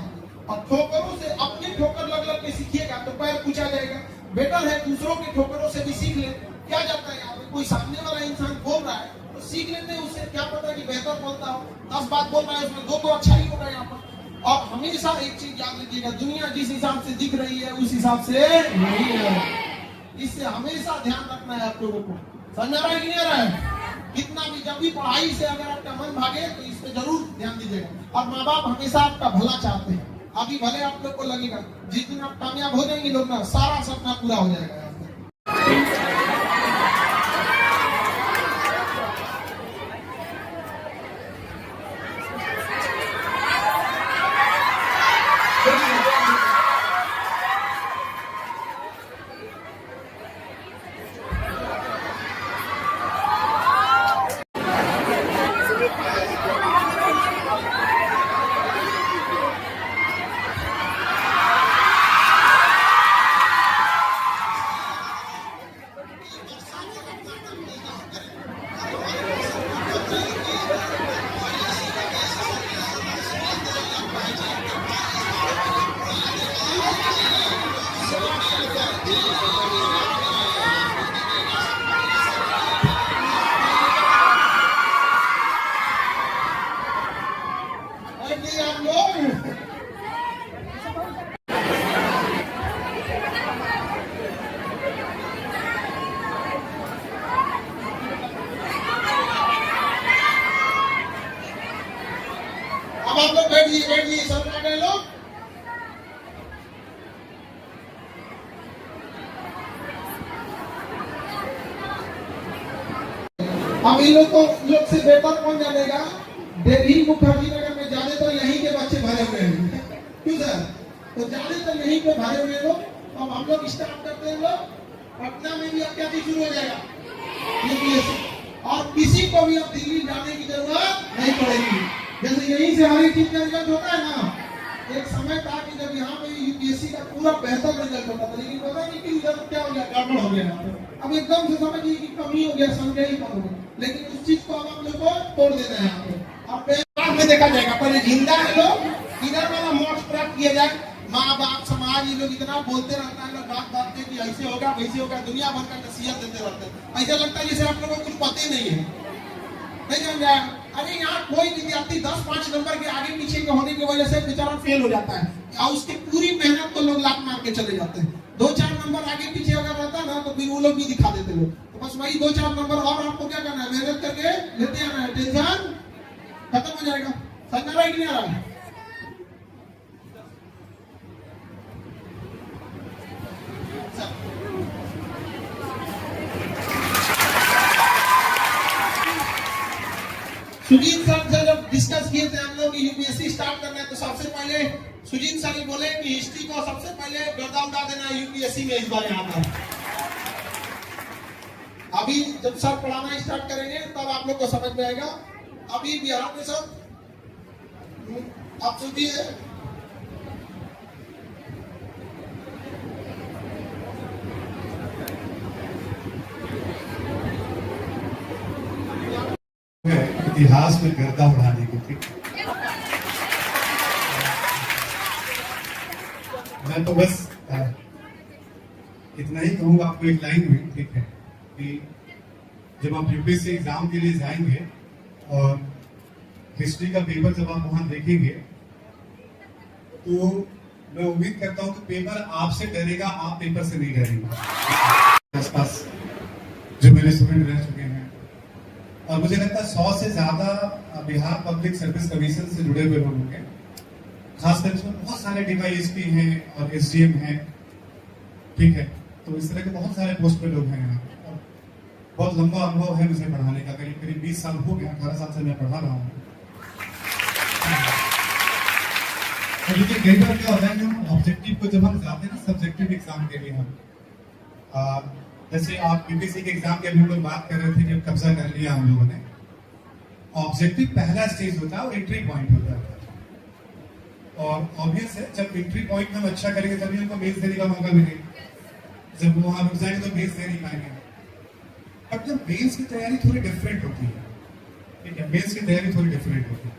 और ठोकरों से अपने ठोकर लग लग के सीखिएगा तो पैर पूछा जाएगा। बेटर है दूसरों के ठोकरों से भी सीख ले। क्या जाता है यहाँ पे, कोई सामने वाला इंसान बोल रहा है तो सीख लेते हैं उससे। क्या पता कि बेहतर बोलता हो, 10 बात बोल रहा है, उसमें 2 तो अच्छा ही होगा यहाँ पर। और हमेशा एक चीज याद रखिएगा, दुनिया जिस हिसाब से दिख रही है उस हिसाब से नहीं है। इससे हमेशा ध्यान रखना है आप लोगों को। समझ रहा है कि नहीं रहा है? कितना भी, जब भी पढ़ाई से अगर आपका मन भागे तो इस पे जरूर ध्यान दीजिएगा। और माँ बाप हमेशा आपका भला चाहते हैं। अभी भले आप लोग को लगेगा जिस दिन आप कामयाब हो जाएंगे लोग ना, सारा सपना पूरा हो जाएगा। अब आप लोग बैठ जाइए सब आ गए लोग। अब इन लोग से बेहतर कौन जानेगा? दिल्ली मुखर्जी नगर में ज्यादातर यहीं के बच्चे भरे हुए हैं। क्यों सर? तो ज्यादातर यहीं पे भरे हुए लोग। अब हम लोग स्टार्ट करते हैं। लोग पटना में भी अब क्या चीज शुरू हो जाएगा, यूपीएससी। और किसी को भी अब दिल्ली जाने की जरूरत नहीं पड़ेगी। जैसे यहीं से हर एक चीज का रिजल्ट होता है ना, एक समय था कि जब यहाँ पे यूपीएससी का पूरा बेहतर रिजल्ट होता था, लेकिन पता नहीं कि रिजल्ट क्या हो गया, गड़बड़ हो गया। अब एकदम से समझिए कि कमी हो गया, संख्या ही कम हो गई। लेकिन उस चीज को अब हम लोग को तोड़ देना है यहाँ पे। अब में देखा जाएगा, पहले जिंदा है लोग, इधर वाला मोक्ष प्राप्त किया जाए। माँ बाप समाज ये लोग इतना बोलते रहता है, बात बात में कि ऐसे होगा वैसे होगा, दुनिया भर का नसीहत देते रहते हैं। ऐसा लगता है जैसे आप लोगों को कुछ पता ही नहीं है। नहीं समझ आया? अरे यहाँ कोई विद्यार्थी 10-5 नंबर के आगे पीछे के होने की वजह से बेचारा फेल हो जाता है, और उसकी पूरी मेहनत को लोग लात मार के चले जाते हैं। 2-4 नंबर आगे पीछे अगर रहता ना तो फिर वो लोग भी दिखा देते लोग। तो बस वही 2-4 नंबर और आपको क्या करना है, मेहनत करके लेते आना है, टेंशन खत्म हो जाएगा। समझ रहा है कि नहीं आ रहा है? सुजीत सर से जब डिस्कस किए थे हम लोग यूपीएससी स्टार्ट करना है, तो सबसे पहले सुजीत सर बोले कि हिस्ट्री को सबसे पहले गर्दा उड़ा देना यूपीएससी में इस बार यहाँ पर। अभी जब सर पढ़ाना स्टार्ट करेंगे तब आप लोग को समझ में आएगा। अभी बिहार में सब आप सुनिए,
इतिहास में गर्दा उड़ाने के लिए मैं तो बस इतना ही कहूँगा आपको एक लाइन में, ठीक है, कि जब आप यूपीएससी एग्जाम के लिए जाएंगे और हिस्ट्री का पेपर जब आप वहां देखेंगे तो मैं उम्मीद करता हूं कि पेपर आपसे डरेगा, आप पेपर से नहीं डरेंगे। आसपास जो मेरे स्टूडेंट रह चुके हैं और मुझे लगता है 100 से ज्यादा बिहार पब्लिक सर्विस कमीशन से जुड़े हुए लोग होंगे, खासकर इसमें बहुत सारे डीवाईएसपी हैं और एसडीएम हैं, ठीक है, तो इस तरह के बहुत सारे पोस्ट पे लोग हैं यहाँ। बहुत लंबा अनुभव है मुझे पढ़ाने का, करीब करीब 20 साल हो गया, 18 साल से मैं पढ़ा रहा हूँ। देखिए कई बार क्या होता है कि हम ऑब्जेक्टिव को जब हम जाते हैं ना सब्जेक्टिव एग्जाम के लिए, हम जैसे आप यूपीएससी के एग्जाम के अभी हम लोग बात कर रहे थे कि कब्जा कर लिया हम लोगों ने। ऑब्जेक्टिव पहला स्टेज होता है और एंट्री पॉइंट होता है, और ऑब्वियस है जब एंट्री पॉइंट में हम अच्छा करेंगे तभी हमको मेंस देने का मौका मिलेगा, जब वहां रुक जाएंगे तो मेंस दे नहीं पाएंगे। अब जब मेंस की तैयारी थोड़ी डिफरेंट होती है, ठीक है, मेंस की तैयारी थोड़ी डिफरेंट होती है,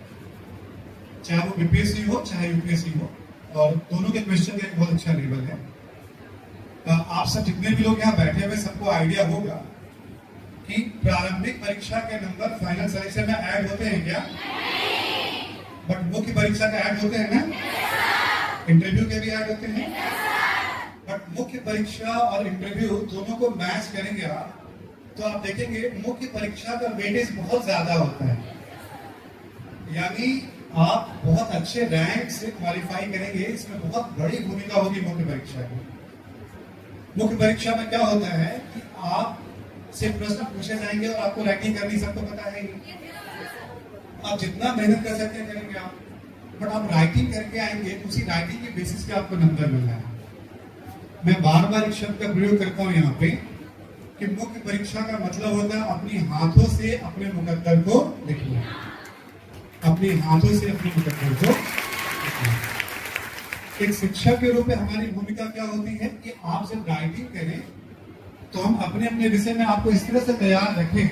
चाहे वो बीपीएससी हो चाहे यूपीएससी हो, और दोनों के क्वेश्चन का एक बहुत अच्छा लेवल है। आप सब जितने भी लोग यहाँ बैठे हुए सबको आइडिया होगा कि प्रारंभिक परीक्षा के नंबर फाइनल सेलेक्शन में ऐड होते हैं क्या? बट मुख्य परीक्षा के ऐड होते हैं ना, इंटरव्यू के भी ऐड होते हैं, बट मुख्य परीक्षा और इंटरव्यू दोनों को मैच करेंगे आप तो आप देखेंगे मुख्य परीक्षा का वेटेज बहुत ज्यादा होता है, यानी आप बहुत अच्छे रैंक से क्वालिफाई करेंगे, इसमें बहुत बड़ी भूमिका होगी मुख्य परीक्षा की। मुख्य परीक्षा में क्या होता है कि आप से प्रश्न पूछे जाएंगे और आपको राइटिंग करनी सबको पता है, आप जितना मेहनत कर सकते हैं करेंगे आप, बट आप राइटिंग करके आएंगे तो उसी राइटिंग के बेसिस पे आपको नंबर मिलना है। मैं बार बार एक शब्द का प्रयोग करता हूँ यहाँ पे कि मुख्य परीक्षा का मतलब होता है अपनी हाथों से अपने मुकद्दर को लिखना, अपने हाथों से अपने मुकद्दर को लिखना। एक शिक्षक के रूप में हमारी भूमिका क्या होती है कि आप जब राइटिंग करें तो हम अपने अपने विषय में आपको इस तरह से तैयार रखें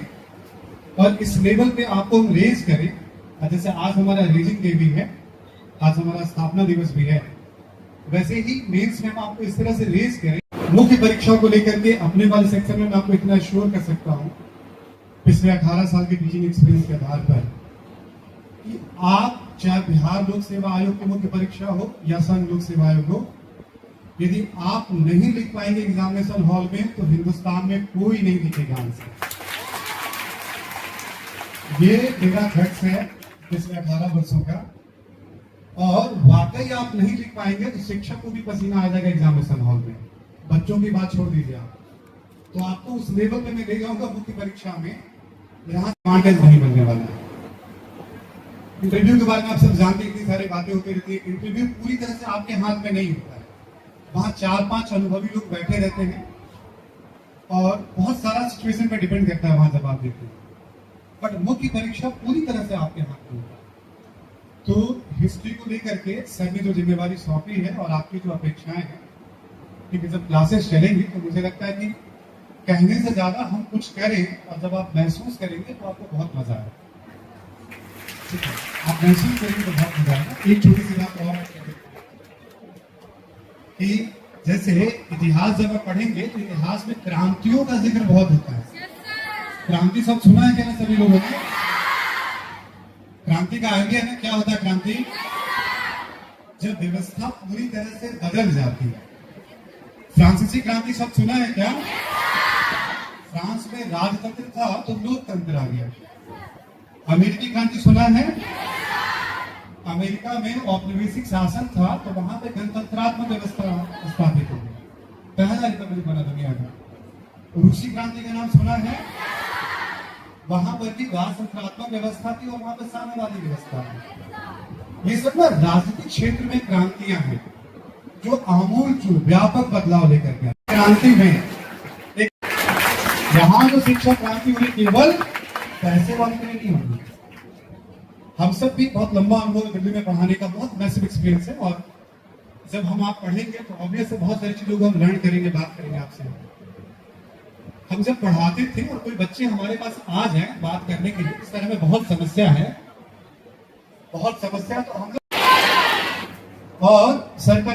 और इस लेवल पे आपको रेज करें। जैसे आज हमारा रीडिंग डे भी है, आज हमारा स्थापना दिवस भी है, वैसे ही मेंस में हम आपको इस तरह से रेज करें। मुख्य परीक्षा को लेकर के अपने वाले सेक्शन में मैं आपको इतना श्योर कर सकता हूँ पिछले 18 साल के टीचिंग एक्सपीरियंस के आधार पर कि आप चाहे बिहार लोक सेवा आयोग की मुख्य परीक्षा हो या संघ लोक सेवा आयोग हो, यदि आप नहीं लिख पाएंगे एग्जामिनेशन हॉल में तो हिंदुस्तान में कोई नहीं लिखेगा आंसर। ये मेरा खर्च है पिछले 18 वर्षों का, और वाकई आप नहीं लिख पाएंगे तो शिक्षक को भी पसीना आ जाएगा एग्जामिनेशन हॉल में, बच्चों की बात छोड़ दीजिए आप। तो आपको उस लेवल पे मैं ले जाऊंगा मुख्य परीक्षा में, यहाँ एडवांटेज नहीं बनने वाला है। इंटरव्यू के बारे में आप सब जानते हैं, इतनी सारी बातें होती रहती है। इंटरव्यू पूरी तरह से आपके हाथ में नहीं होता है, वहां 4-5 अनुभवी लोग बैठे रहते हैं और बहुत सारा सिचुएशन पे डिपेंड करता है वहां जवाब देते हैं, बट मुख्य परीक्षा पूरी तरह से आपके हाथ में होता है। तो हिस्ट्री को लेकर के सर ने जो जिम्मेवारी सौंपी है और आपकी जो अपेक्षाएं हैं कि जब क्लासेस चलेंगी तो मुझे लगता है कि कहने से ज्यादा हम कुछ करें और जब आप महसूस करेंगे तो आपको बहुत मजा आएगा। ठीक है, आप महसूस करेंगे तो बहुत मजा आएगा। एक छोटी सी बात और कि जैसे इतिहास जब आप पढ़ेंगे तो इतिहास में क्रांतियों का जिक्र बहुत होता है। क्रांति सब सुना है क्या ना सभी लोगों ने? क्रांति का आइडिया है क्या होता है क्रांति? जब व्यवस्था पूरी तरह से बदल जाती है। फ्रांसीसी क्रांति सब सुना है क्या? फ्रांस में राजतंत्र था तो लोकतंत्र आ गया। अमेरिकी क्रांति सुना है? अमेरिका में औपनिवेशिक शासन था तो वहां पे गणतंत्रात्मक व्यवस्था स्थापित हो गई, पहला रिपब्लिक बना दुनिया का। रूसी क्रांति का नाम सुना है? वहां पर भी राजतंत्रात्मक व्यवस्था थी और वहां पर साम्यवादी व्यवस्था थी। ये सब ना राजनीतिक क्षेत्र में क्रांतियां हैं जो आमूल व्यापक बदलाव लेकर के क्रांति में एक यहाँ जो शिक्षा क्रांति हुई केवल पैसे वाले के लिए नहीं होगी। हम सब भी बहुत लंबा अनुभव दिल्ली में पढ़ाने का बहुत मैसिव एक्सपीरियंस है, और जब हम आप पढ़ेंगे तो ऑब्वियस है बहुत सारी चीजों को हम लर्न करेंगे, बात करेंगे आपसे। हम जब पढ़ाते थे और कोई बच्चे हमारे पास आ जाए बात करने के लिए, इस तरह में बहुत समस्या है, बहुत समस्या, तो हम और सर का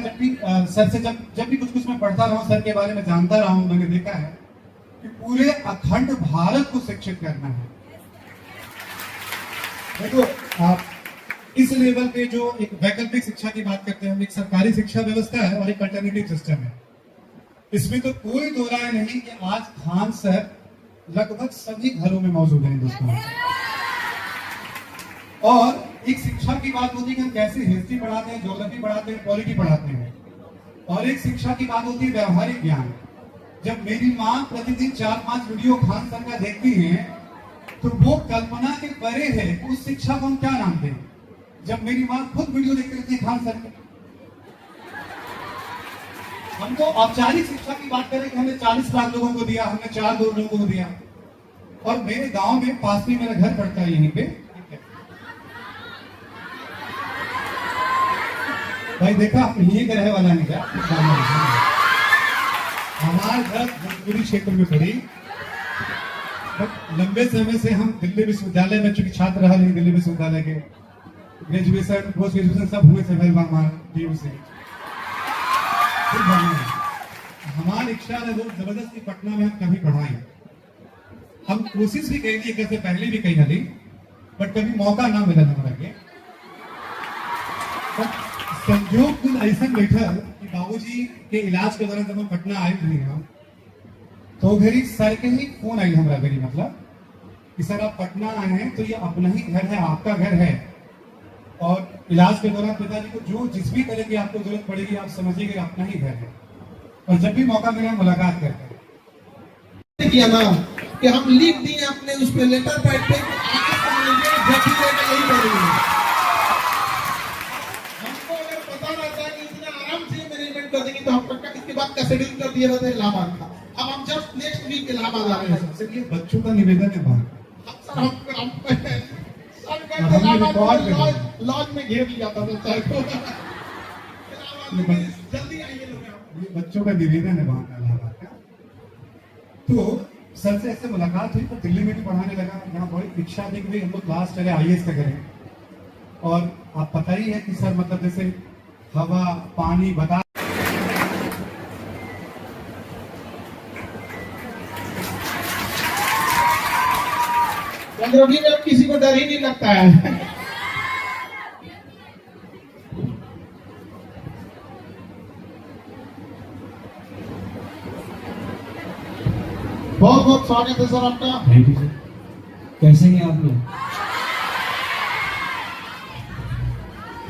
सर से जब भी कुछ मैं पढ़ता रहा हूँ, सर के बारे में जानता रहा हूँ, मैंने देखा है कि पूरे अखंड भारत को शिक्षित करना है। देखो आप इस लेवल पे जो एक वैकल्पिक शिक्षा की बात करते हैं हम, एक सरकारी शिक्षा व्यवस्था है और एक अल्टरनेटिव सिस्टम है। इसमें तो कोई दो राय नहीं कि आज खान सर लगभग सभी घरों में मौजूद है हिंदुस्तान में। और एक शिक्षा की बात होती है कि हम कैसे हिस्ट्री पढ़ाते हैं, ज्योग्राफी पढ़ाते हैं, पॉलिटी पढ़ाते हैं, और एक शिक्षा की बात होती है व्यवहारिक ज्ञान। जब मेरी माँ प्रतिदिन 4-5 वीडियो खान सर का देखती है तो वो कल्पना के परे है, उस शिक्षा को हम क्या नाम दें? जब मेरी माँ खुद वीडियो देखते रहती है खान सर के, हम तो औपचारिक शिक्षा की बात करें कि हमने 40 लाख लोगों को दिया, हमने 4 करोड़ लोगों को दिया। और मेरे गांव में पास में मेरा घर पड़ता है यहीं पे, भाई देखा ये रहे वाला नहीं था, हमारा घर भोजपुरी क्षेत्र में पड़ी। लंबे समय से हम दिल्ली विश्वविद्यालय में चूंकि छात्र रहा नहीं, दिल्ली विश्वविद्यालय के ग्रेजुएशन पोस्ट ग्रेजुएशन सब हुए से हमारा टीम से। हमारी इच्छा है वो जबरदस्ती पटना में हम कभी पढ़ाएं। हम कोशिश भी कही थी, कैसे पहले भी कही थी, बट कभी मौका ना मिला हमारा के। संयोग कुछ ऐसा बैठा कि बाबूजी के इलाज के दौरान जब हम पटना आए थे हम, तो घरी सर के ही फोन आई हमारा घरी, मतलब कि सर आप पटना आए हैं तो ये अपना ही घर है, आपका घर है। और इलाज के दौरान पिताजी को जो जिस भी तरह की आपको जरूरत पड़ेगी आप समझिएगा अपना ही घर है। और जब भी मौका मिले मुलाकात करते
किया ना कि हम लिख दिए अपने उस पे लेटर पैड पे कि आगे समझेंगे जब भी लेकर यही करेंगे। हमको अगर पता रहता है कि इतना आराम से मैनेजमेंट कर देंगे तो हम पक्का इसके बाद का शेड्यूल कर दिया रहता है इलाहाबाद का। अब हम जस्ट नेक्स्ट वीक इलाहाबाद आ रहे हैं।
सर ये बच्चों का निवेदन है बाहर,
लॉज में घेर लिया था सर को। जल्दी आइए लोग,
ये बच्चों का निवेदन है वहां का इलाहाबाद का। तो सर से ऐसे मुलाकात हुई तो दिल्ली में भी पढ़ाने लगा। यहाँ बड़ी इच्छा थी कि हम लोग क्लास करें, IAS का करें। और आप पता ही है कि सर मतलब जैसे हवा पानी बता
चंद्रोगी में किसी को डर ही नहीं लगता है। बहुत बहुत स्वागत है सर आपका।
Thank you sir. कैसे हैं आप लोग?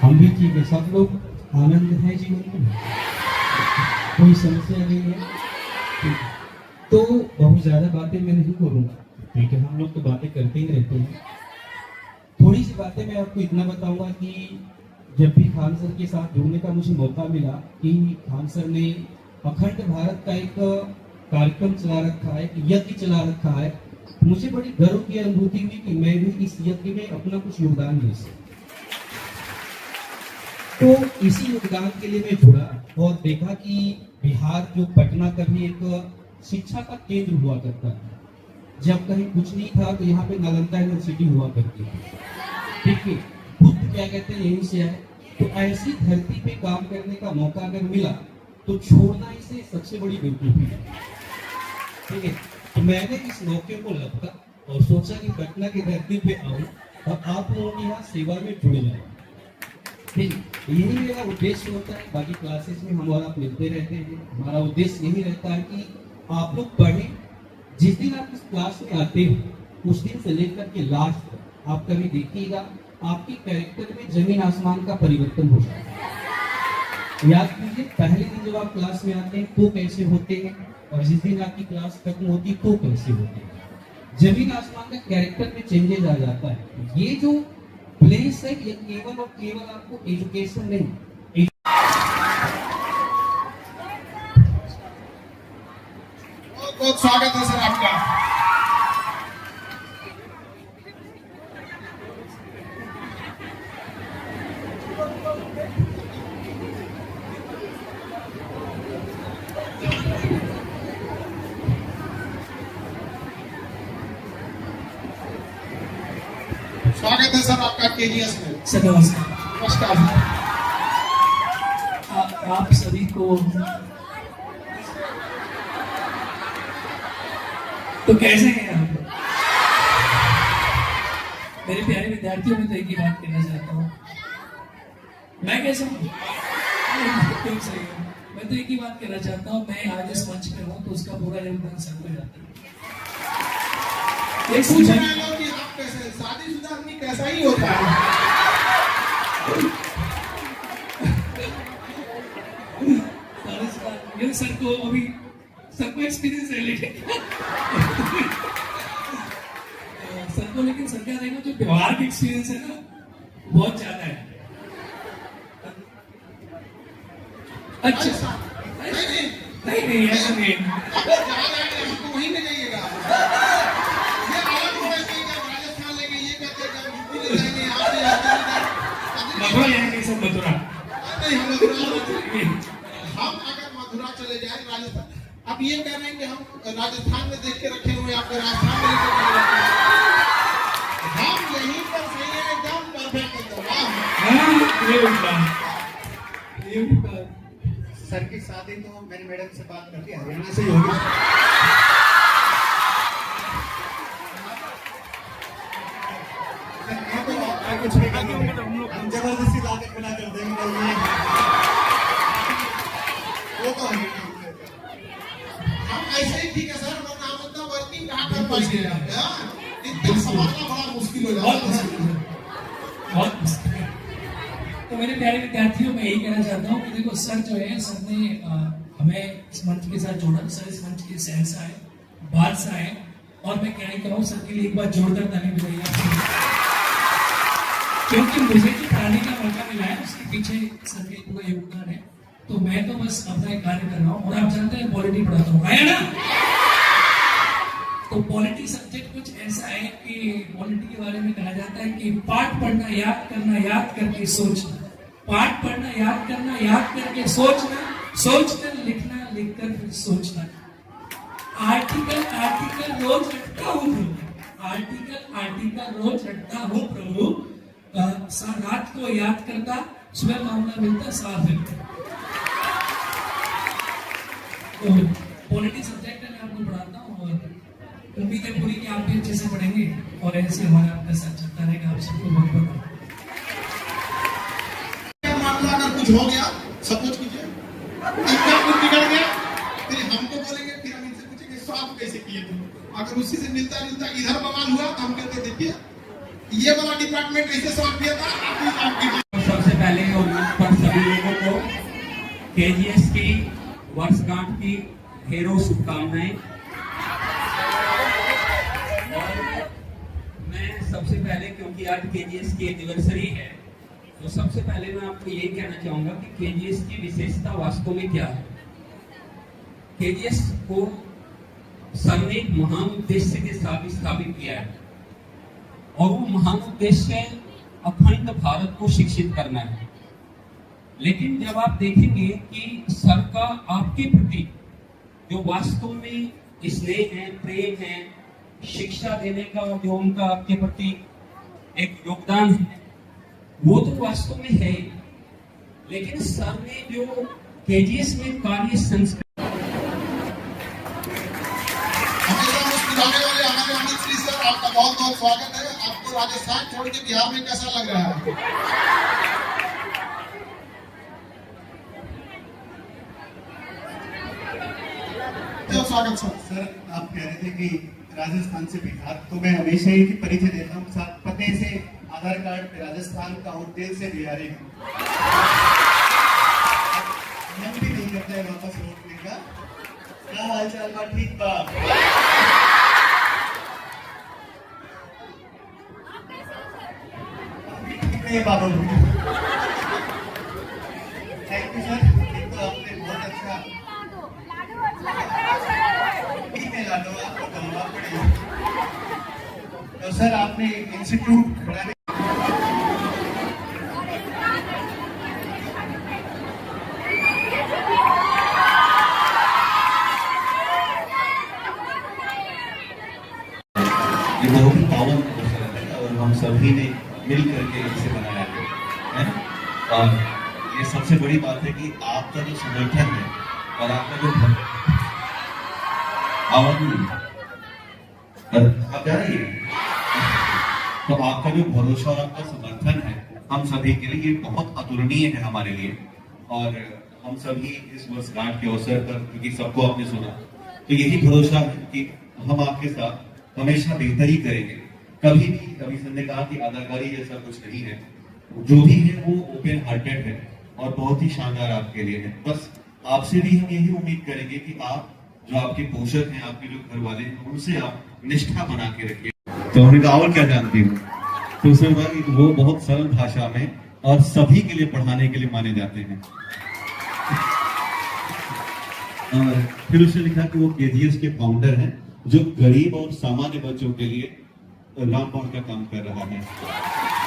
हम भी ठीक है, सब लोग आनंद है जीवन में, कोई समस्या नहीं है। ठीक है, तो बहुत ज्यादा बातें मैं नहीं करूंगा, ठीक है, हम लोग तो बातें करते ही रहते हैं। थोड़ी सी बातें मैं आपको इतना बताऊंगा कि जब भी खान सर के साथ जुड़ने का मुझे मौका मिला कि खान सर ने अखंड भारत का एक कार्यक्रम चला रखा है, यज्ञ चला रखा है, मुझे बड़ी गर्व की अनुभूति हुई कि मैं भी इस यज्ञ में अपना कुछ योगदान दे सकूं। तो इसी योगदान के लिए मैं जुड़ा और देखा कि बिहार जो पटना का भी एक शिक्षा का केंद्र हुआ करता है। जब कहीं कुछ नहीं था तो यहाँ पे नालंदा यूनिवर्सिटी हुआ करती है, ठीक है, बुद्ध क्या कहते हैं यहीं से आए। तो ऐसी धरती पे काम करने का मौका अगर मिला तो छोड़ना इसे सबसे बड़ी बेवकूफी है, ठीक है। तो मैंने इस मौके को लगता और सोचा कि पटना की धरती पे आऊं और आप लोगों की यहाँ सेवा में जुड़ जाए, ठीक है। यही मेरा उद्देश्य होता है। बाकी क्लासेस में हम और आप मिलते रहते हैं, हमारा उद्देश्य यही रहता है कि आप लोग पढ़ें। जिस दिन आप इस क्लास में आते हो उस दिन से लेकर के लास्ट तक आप कभी देखिएगा आपके कैरेक्टर में जमीन आसमान का परिवर्तन हो जाएगा। याद कीजिए, पहले दिन जब आप क्लास में आते हैं तो कैसे होते हैं और जिस दिन आपकी क्लास खत्म होती है तो कैसे होते हैं, जमीन आसमान का कैरेक्टर में चेंजेस आ जाता है। ये जो प्लेस है ये केवल और केवल आपको एजुकेशन नहीं,
बहुत बहुत स्वागत है सर आपका। स्वागत है सर आपका KGS में।
सर नमस्कार।
नमस्कार।
आप सभी को तो कैसे हैं आप लोग? मेरे प्यारे विद्यार्थियों में तो एक ही बात कहना चाहता हूँ, मैं कैसा हूँ? तुम सही हो। मैं तो एक ही बात कहना चाहता हूँ, मैं आज इस मंच पे हूँ तो उसका पूरा योगदान सर को जाता है।
एक पूछ रहे लोग कि आप कैसे, शादीशुदा आदमी कैसा ही होता है?
ये सर को अभी सबको एक्सपीरियंस है, लेकिन सर को, लेकिन सर क्या रहेगा, जो व्यवहार का एक्सपीरियंस है ना बहुत ज्यादा है। अच्छा नहीं ऐसा नहीं।
आपको जा रहे हैं, आपको वहीं ले जाइएगा। ये अलग होना चाहिए, राजस्थान लेके ये कहते हैं यूपी ले जाएंगे, यहाँ से
मथुरा जाएंगे सब, मथुरा
नहीं, हम अगर मथुरा चले जाए राजस्थान, आप ये कह रहे हैं कि हम राजस्थान में देख के रखे हुए आपको राजस्थान में लेकर चले जाते हैं। हम यहीं पर सही है, एकदम परफेक्ट एकदम।
ये भी बात।
सर की शादी तो मेरी मैडम से बात करके हरियाणा से ही होगी। कुछ नहीं करेंगे, हम जबरदस्ती लाके खड़ा कर देंगे। वो तो हम
ऐसे ही ठीक है सर, वरना हम इतना वर्किंग कहाँ कर पाएंगे? इतना संभालना बड़ा मुश्किल हो जाता है।
बहुत मुश्किल है। तो मेरे प्यारे विद्यार्थियों, मैं यही कहना चाहता हूँ कि देखो, सर जो है, सर ने हमें इस मंच के साथ जोड़ा। सर इस मंच के शहंशाह है, बादशाह है, और मैं क्या ही कहूँ, सर के लिए एक बार जोरदार ताली बजाइए, क्योंकि मुझे जो पढ़ाने का मौका मिला है उसके पीछे सर का पूरा योगदान है। तो मैं तो बस अपना एक कार्य कर रहा हूँ, और आप जानते हैं पॉलिटी पढ़ाता हूँ, है ना? तो पॉलिटी सब्जेक्ट कुछ ऐसा है कि पॉलिटी के बारे में कहा जाता है कि पाठ पढ़ना याद करना, याद करके सोचना। पाठ पढ़ना याद करना, याद करके सोचना, सोचकर लिखना, लिखकर फिर सोचना। आर्टिकल रोज रटता हूँ प्रभु, आर्टिकल रोज रटता हूँ प्रभु। रात को याद करता, सुबह मामला मिलता साफ है। तो पॉलिटिक्स सब्जेक्ट है, मैं आपको पढ़ाता हूँ, और उम्मीद है पूरी कि आप भी अच्छे से पढ़ेंगे, और ऐसे हमारा आपका साथ चलता रहेगा। आप सबको बहुत बहुत
मामला अगर कुछ हो गया, सपोज कीजिए इनका कुछ बिगड़ गया, फिर हमको बोलेंगे, फिर हम इनसे पूछेंगे सॉल्व कैसे किए तुम? अगर उसी से मिलता जुलता इधर बवाल हुआ तो हम कहते देखिए ये वाला डिपार्टमेंट कैसे सॉल्व किया था, आप भी सॉल्व कीजिए।
सबसे पहले पर सभी लोगों को केजीएस की वर्षगांठ की ढेरों शुभकामनाएं। और मैं सबसे पहले, क्योंकि आज केजीएस की एनिवर्सरी है, तो सबसे पहले मैं आपको ये कहना चाहूंगा कि केजीएस की विशेषता वास्तव में क्या है। केजीएस को सर ने एक महान उद्देश्य के साथ स्थापित किया है, और वो महान उद्देश्य अखंड भारत को शिक्षित करना है। लेकिन जब आप देखेंगे कि सर का आपके प्रति जो वास्तव में स्नेह है, प्रेम है, शिक्षा देने का जो उनका आपके प्रति एक योगदान है, वो तो वास्तव में है ही। लेकिन सर ने जो केजीएस में कार्य संस्कृति,
हमारे अमित श्री सर, आपका बहुत बहुत स्वागत है। आपको राजस्थान छोड़ के बिहार में कैसा लग रहा है? स्वागत
सर, आप कह रहे थे कि राजस्थान से बिहार, तो मैं हमेशा ही परिचय देता हूँ, साथ पते से आधार कार्ड पे राजस्थान का और दिल से बिहारी हूँ। मन भी नहीं करता है वापस लौटने का। क्या हाल चाल बा? ठीक बा? बाबू, थैंक यू सर। एक तो आपने बहुत अच्छा आपको करना पड़ेगा। तो सर, आपने इंस्टीट्यूट बनाने
ये बहुत ही पावन अवसर है, और हम सभी ने मिल करके इसे बनाया है। और ये सबसे बड़ी बात है कि आपका जो समर्थन है और आपका जो आवाज नहीं आप जा रही है, तो आपका जो भरोसा और आपका समर्थन है हम सभी के लिए ये बहुत अतुलनीय है हमारे लिए। और हम सभी इस वर्षगांठ के अवसर पर, क्योंकि सबको आपने सुना, तो यही भरोसा है कि हम आपके साथ हमेशा बेहतरी करेंगे। कभी भी रवि सर ने कहा कि अदाकारी जैसा कुछ नहीं है, जो भी है वो ओपन हार्टेड है और बहुत ही शानदार आपके लिए है। बस आपसे भी हम यही उम्मीद करेंगे कि आप जो आपके पोषक हैं, आपके जो घर वाले हैं, उनसे आप निष्ठा बना के रखिए। तो उन्होंने कहा और क्या जानती हूँ, तो उसने कहा कि वो बहुत सरल भाषा में और सभी के लिए पढ़ाने के लिए माने जाते हैं। और फिर उसने लिखा कि वो केजीएस के फाउंडर हैं, जो गरीब और सामान्य बच्चों के लिए रामबाण का काम कर रहा है।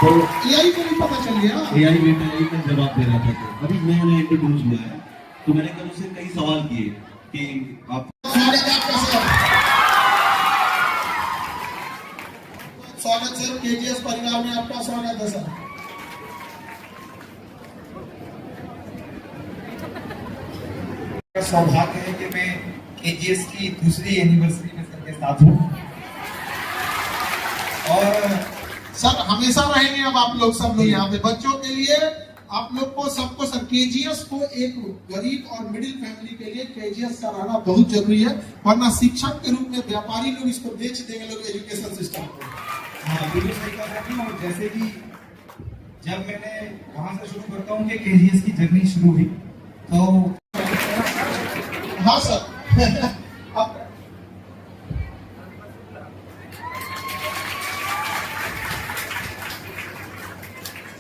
तो
यही को भी पता चल गया।
AI बेटा यही का जवाब दे रहा था। तो अभी नया नया इंट्रोड्यूस हुआ है, तो मैंने कल उससे कई सवाल किए कि आप
स्वागत सर, केजीएस परिवार में आपका स्वागत है सर।
सौभाग्य है कि मैं केजीएस की दूसरी एनिवर्सरी में सबके साथ हूँ और
सर हमेशा रहेंगे। अब आप लोग सब लोग यहाँ पे बच्चों के लिए आप लोग को सबको सर केजीएस को एक गरीब और मिडिल फैमिली के लिए केजीएस का रहना बहुत जरूरी है, वरना शिक्षक के रूप में व्यापारी लोग इसको बेच देंगे लोग एजुकेशन सिस्टम को।
हाँ बिल्कुल सही कहा आपने। और जैसे कि जब मैंने वहां से शुरू करता हूँ कि केजीएस की जर्नी शुरू हुई, तो
हाँ सर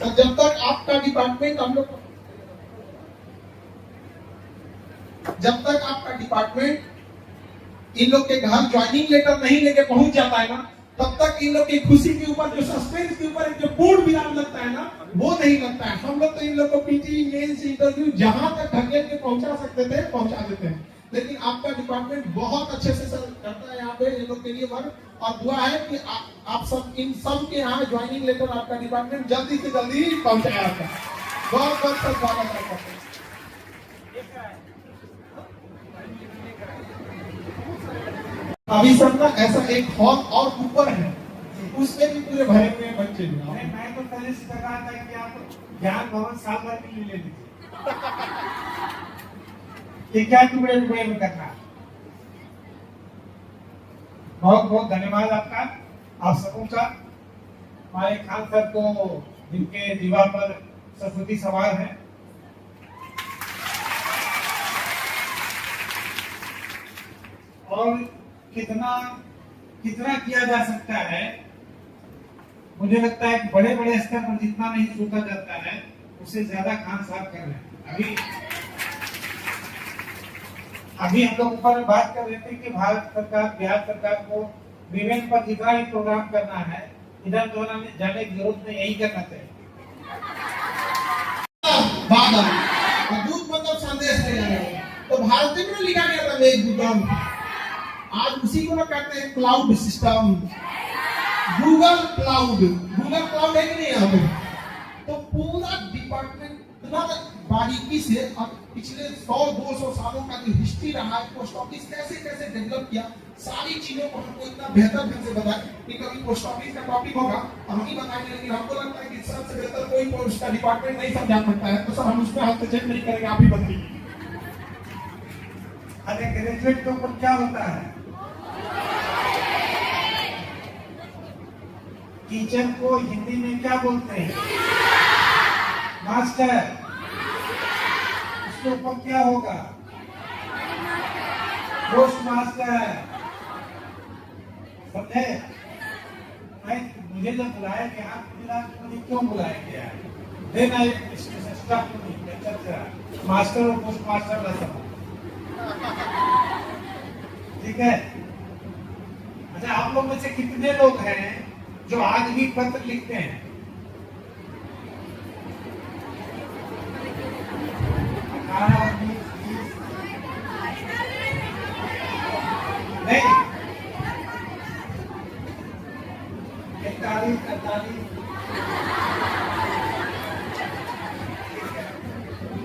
अब जब तक आपका डिपार्टमेंट हम लोग जब तक आपका डिपार्टमेंट इन लोग के घर ज्वाइनिंग लेटर नहीं लेके पहुंच जाता है ना, तब तक इन लोग की खुशी के ऊपर जो सस्पेंस के ऊपर एक जो पूर्ण विराम लगता है ना, वो नहीं लगता है। हम लोग तो इन लोग को पीटी मेंस इंटरव्यू जहां तक ढकेल के पहुंचा सकते थे पहुंचा देते हैं, लेकिन आपका डिपार्टमेंट बहुत अच्छे से सर करता है यहाँ पे इन लोग के लिए वर्क। और दुआ है कि आप सब इन सब के यहाँ ज्वाइनिंग लेटर आपका डिपार्टमेंट जल्दी से जल्दी पहुंचाया जाता है। बहुत बहुत सर स्वागत है। अभी सर ना ऐसा एक हॉल और ऊपर है, उसमें भी पूरे भरे हुए बच्चे।
मैं तो पहले से कहा था कि आप ज्ञान भवन साल भर के लिए ले लीजिए। ये क्या टुकड़े टुकड़े में करना। बहुत बहुत धन्यवाद आपका, आप सबों का। हमारे खान सर को जिनके दीवार पर सरस्वती सवार है, और कितना कितना किया जा सकता है। मुझे लगता है कि बड़े बड़े स्तर पर जितना नहीं सोचा जाता है, उससे ज्यादा खान साहब कर रहे हैं। अभी हम लोग ऊपर में बात कर रहे थे कि भारत सरकार, बिहार सरकार को विभिन्न पर जितना भी प्रोग्राम करना है, इधर जो जाने की जरूरत नहीं, यही करना चाहिए।
दूध मतलब संदेश दे रहे हैं, तो भारतीय में लिखा गया था मेघदूतम, आज उसी को ना कहते हैं क्लाउड सिस्टम, गूगल क्लाउड है कि नहीं यहाँ पे। तो पूरा डिपार्टमेंट बारीकी से अब पिछले 100-200 सालों का जो हिस्ट्री रहा है, पोस्ट ऑफिस कैसे कैसे डेवलप किया, सारी चीजों को हमको इतना बेहतर ढंग से बताया कि कभी पोस्ट ऑफिस का टॉपिक होगा हम ही बताएंगे, लेकिन हमको लगता है कि सबसे बेहतर कोई पोस्ट का डिपार्टमेंट नहीं समझा सकता है, तो सर हम उसमें हस्तक्षेप नहीं करेंगे, आप ही बताइए।
अरे ग्रेजुएट के ऊपर क्या होता है? टीचर को हिंदी में क्या बोलते हैं? मास्टर। उसके ऊपर क्या होगा? Post master. समझे? मुझे जब बुलाया गया, मुझे क्यों बुलाया गया? देना मास्टर और पोस्ट मास्टर का सब ठीक है। अच्छा, आप लोग में से कितने लोग हैं जो आज भी पत्र लिखते हैं? नहीं, 41, 48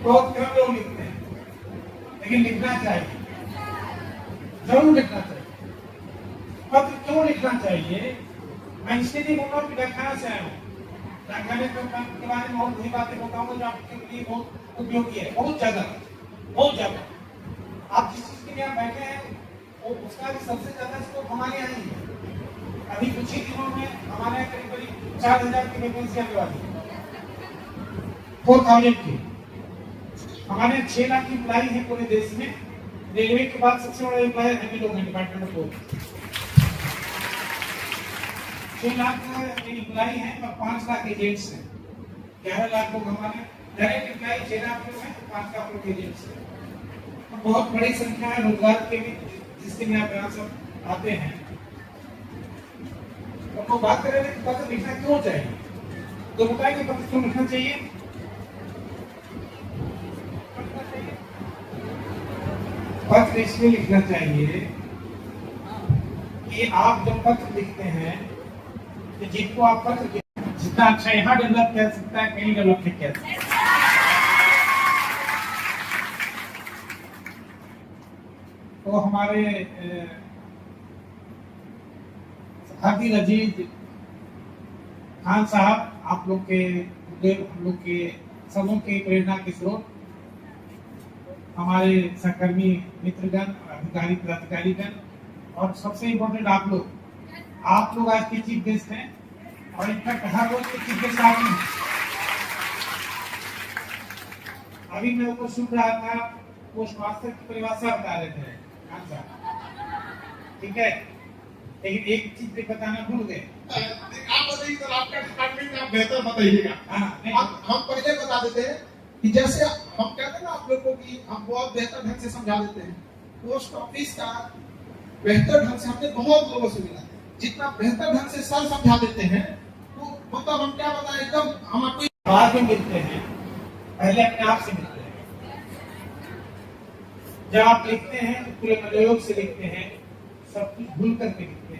बहुत कम लोग लिखते हैं, लेकिन लिखना चाहिए, जरूर लिखना चाहिए। पत्र क्यों लिखना चाहिए? मैं इसलिए नहीं बोल रहा हूँ कि डाकखाना से आया हूँ। डाकखाने के बारे में बहुत बड़ी बातें बताऊंगा जो आपके लिए बहुत उपयोगी है, बहुत ज्यादा। आप जिस चीज के लिए यहाँ बैठे हैं वो उसका भी सबसे ज्यादा स्कोप हमारे यहाँ ही है। अभी कुछ ही दिनों में हमारे यहाँ करीब 4000 की वैकेंसी आने वाली है, 4000 की। हमारे 6 लाख की एम्प्लॉय है पूरे देश में। रेलवे के बाद सबसे बड़ा एम्प्लॉयर है लोग हैं department of post. 6 lakh employ हैं और 5 लाख एजेंट्स हैं। 11 लाख लोग हमारे डायरेक्ट एम्प्लॉय 6 लाख लोग हैं, 5 लाख लोग एजेंट्स हैं। बहुत बड़ी संख्या है रोजगार के भी, जिसके लिए आप यहाँ सब आते हैं। तो बात करें कि पत्र लिखना क्यों चाहिए, तो बताएं कि पत्र क्यों लिखना चाहिए। पत्र इसलिए लिखना चाहिए कि आप जब पत्र लिखते हैं तो जिनको आप पत्र जितना अच्छा यहाँ डेवलप कर सकता है कहीं डेवलप नहीं कर सकता। तो हमारे हाफिज अजीज खान साहब आप लोग के हम लोग के सबों के प्रेरणा के स्रोत, हमारे सहकर्मी मित्रगण, अधिकारी पदाधिकारीगण और सबसे इम्पोर्टेंट आप लोग आज के चीफ गेस्ट हैं और इनफैक्ट हर रोज के चीफ गेस्ट आप हैं। अभी मैं ऊपर सुन रहा था, पोस्ट मास्टर की परिभाषा बता रहे थे खान साहब, ठीक है, लेकिन एक चीज भी बताना भूल गए।
आप बताइए सर, आपका डिपार्टमेंट आप बेहतर बताइएगा। हम पहले बता देते हैं कि जैसे हम कहते हैं ना आप लोगों को कि हम बहुत बेहतर ढंग से समझा देते हैं। पोस्ट ऑफिस का बेहतर ढंग से हमने बहुत लोगों से मिला, जितना बेहतर ढंग से सर समझा देते हैं तो मतलब हम क्या बताएं, एकदम हम आपको
बाद में मिलते हैं, पहले अपने आप से मिलते हैं। जब आप लिखते हैं तो पूरे मनोयोग से लिखते हैं, सब कुछ भूल करके लिखते हैं।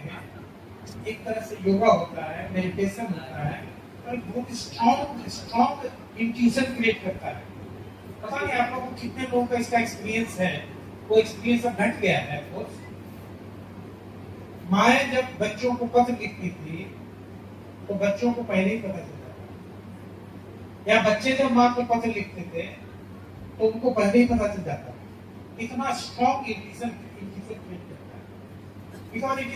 एक तरह से योगा होता है, मेडिटेशन होता है और बहुत स्ट्रॉन्ग इंट्यूशन क्रिएट करता है। पता नहीं आप लोगों को कितने लोगों का इसका एक्सपीरियंस है, वो एक्सपीरियंस अब घट गया है। माए जब बच्चों को पत्र लिखती थी तो बच्चों को पहले ही पता चलता था, या बच्चे जब माँ को पत्र लिखते थे तो उनको पहले ही पता चल जाता था। इतना स्ट्रॉन्ग इंट्यूशन क्रिएट करता है, because it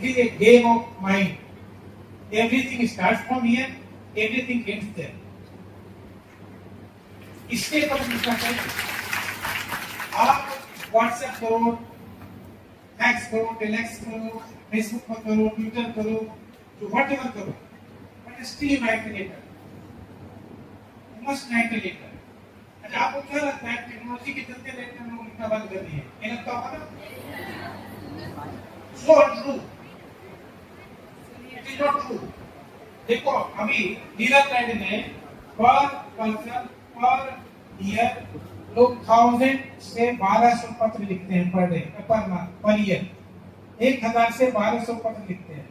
is a game of mind. Everything starts from here, everything ends there. इसके पर लिखना चाहिए। आप व्हाट्सएप करो, फैक्स करो, टेलेक्स करो, फेसबुक पर करो, ट्विटर करो, जो व्हाटएवर करो, but still write a letter. Must write a letter. अच्छा, आपको क्या लगता है टेक्नोलॉजी के चलते लेटर लोग लिखना बंद कर दिए? ये लगता होगा ना? So true. It is not true. देखो अभी नीदरलैंड में पर पर्सन पर ईयर लोग 1000 से 1200 पत्र लिखते हैं per day, per month, per year. 1000 से 1200 पत्र लिखते हैं।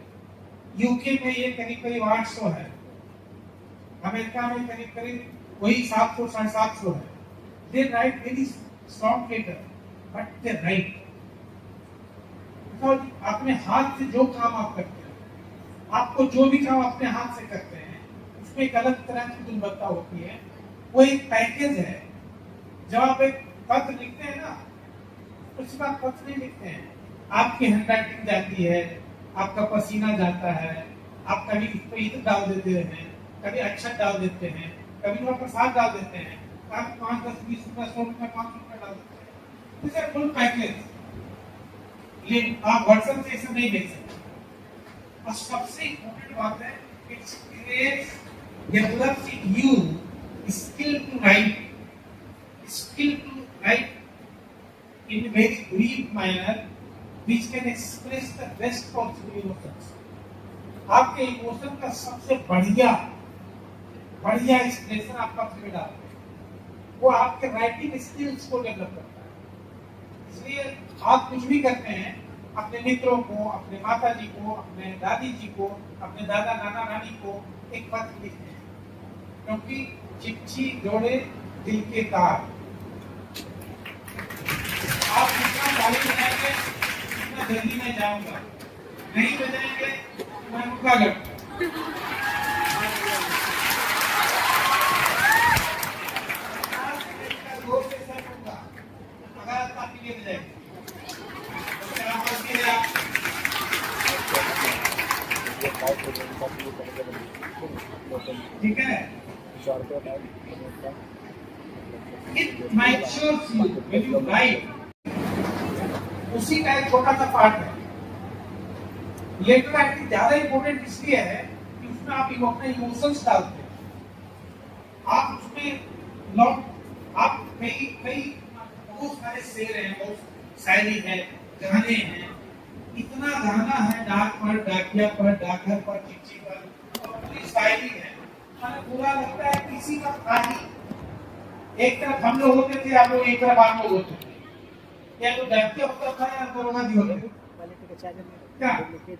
यूके में ये करीब 800 है। अमेरिका में करीब वही 700 750 है। They write very strong letter, but they write because अपने हाथ से जो काम आप करते हैं, आपको जो भी काम अपने हाथ से करते हैं उसमें एक अलग तरह की गुणवत्ता होती है। वो एक पैकेज है। जब आप एक पत्र लिखते हैं ना, उसके बाद पत्र नहीं लिखते हैं, आपकी हैंडराइटिंग जाती है, आपका पसीना जाता है, आप कभी इस पे ईद डाल देते हैं, कभी अक्षर डाल देते हैं, कभी थोड़ा प्रसाद डाल देते हैं, कभी 5, 10, 20 रुपए, 100 रुपए, 500 रुपए डाल देते हैं। This is full package. लेकिन आप व्हाट्सएप से ऐसा नहीं देख सकते। और सबसे इम्पोर्टेंट बात है, it's creates develops in you skill to write in a very brief manner which can express the best possible emotions. आपके इमोशन का सबसे बढ़िया एक्सप्रेशन आप पत्र में डालते हैं, वो आपके राइटिंग स्किल्स को डेवलप करता है। इसलिए आप कुछ भी करते हैं, अपने मित्रों को, अपने माता जी को, अपने दादी जी को, अपने दादा नाना नानी को एक पत्र लिखते हैं, क्योंकि चिट्ठी जोड़े दिल के तार। आप जितना ताली बजाएंगे उतना जल्दी मैं जाऊंगा, नहीं बजाएंगे मैं रुका लगूंगा। जोर से सर होगा अगर आप ताली नहीं बजाएंगे। ठीक है, it matures you when you write। उसी का एक छोटा सा पार्ट है। लेटर राइटिंग ज्यादा इंपॉर्टेंट इसलिए है कि उसमें आप अपने इमोशंस डालते हैं। आप उसमें आप कई बहुत सारे शेर हैं, बहुत शायरी है, गाने हैं, इतना गाना है, डाक पर, डाकिया पर, डाकघर पर, चिट्ठी पर, और पूरी शायरी है। हमें बुरा लगता है किसी का खाली एक तरफ हम लोग होते थे, आप लोग एक तरफ आप लोग होते थे, या तो डाकिया होता था या दरोगा जी होते थे। क्या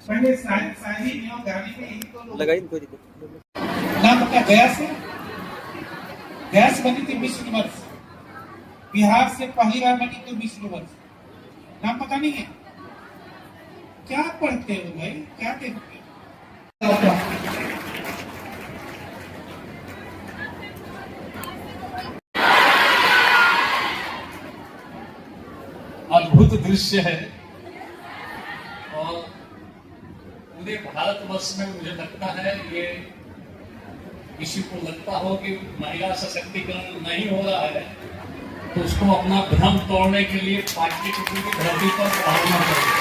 पहले शायरी में और गाने में यही तो लगाई कोई दिक्कत नाम पता गैस बनी थी मिस यूनिवर्स, बिहार से पहली बार बनी थी मिस यूनिवर्स। नाम पता नहीं है? क्या पढ़ते हो भाई, क्या देखते हो?
अद्भुत दृश्य है और पूरे भारतवर्ष में मुझे लगता है ये किसी को लगता हो कि महिला सशक्तिकरण नहीं हो रहा है तो उसको अपना भ्रम तोड़ने के लिए पाटलिपुत्र की धरती पर पढ़ना चाहिए।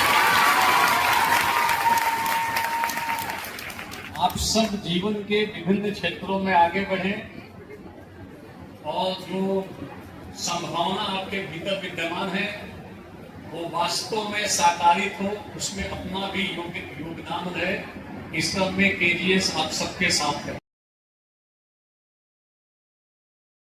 आप सब जीवन के विभिन्न क्षेत्रों में आगे बढ़ें और जो संभावना आपके भीतर विद्यमान है वो वास्तव में साकारित हो, उसमें अपना भी योगदान रहे। इस सब में केजीएस आप सबके साथ है।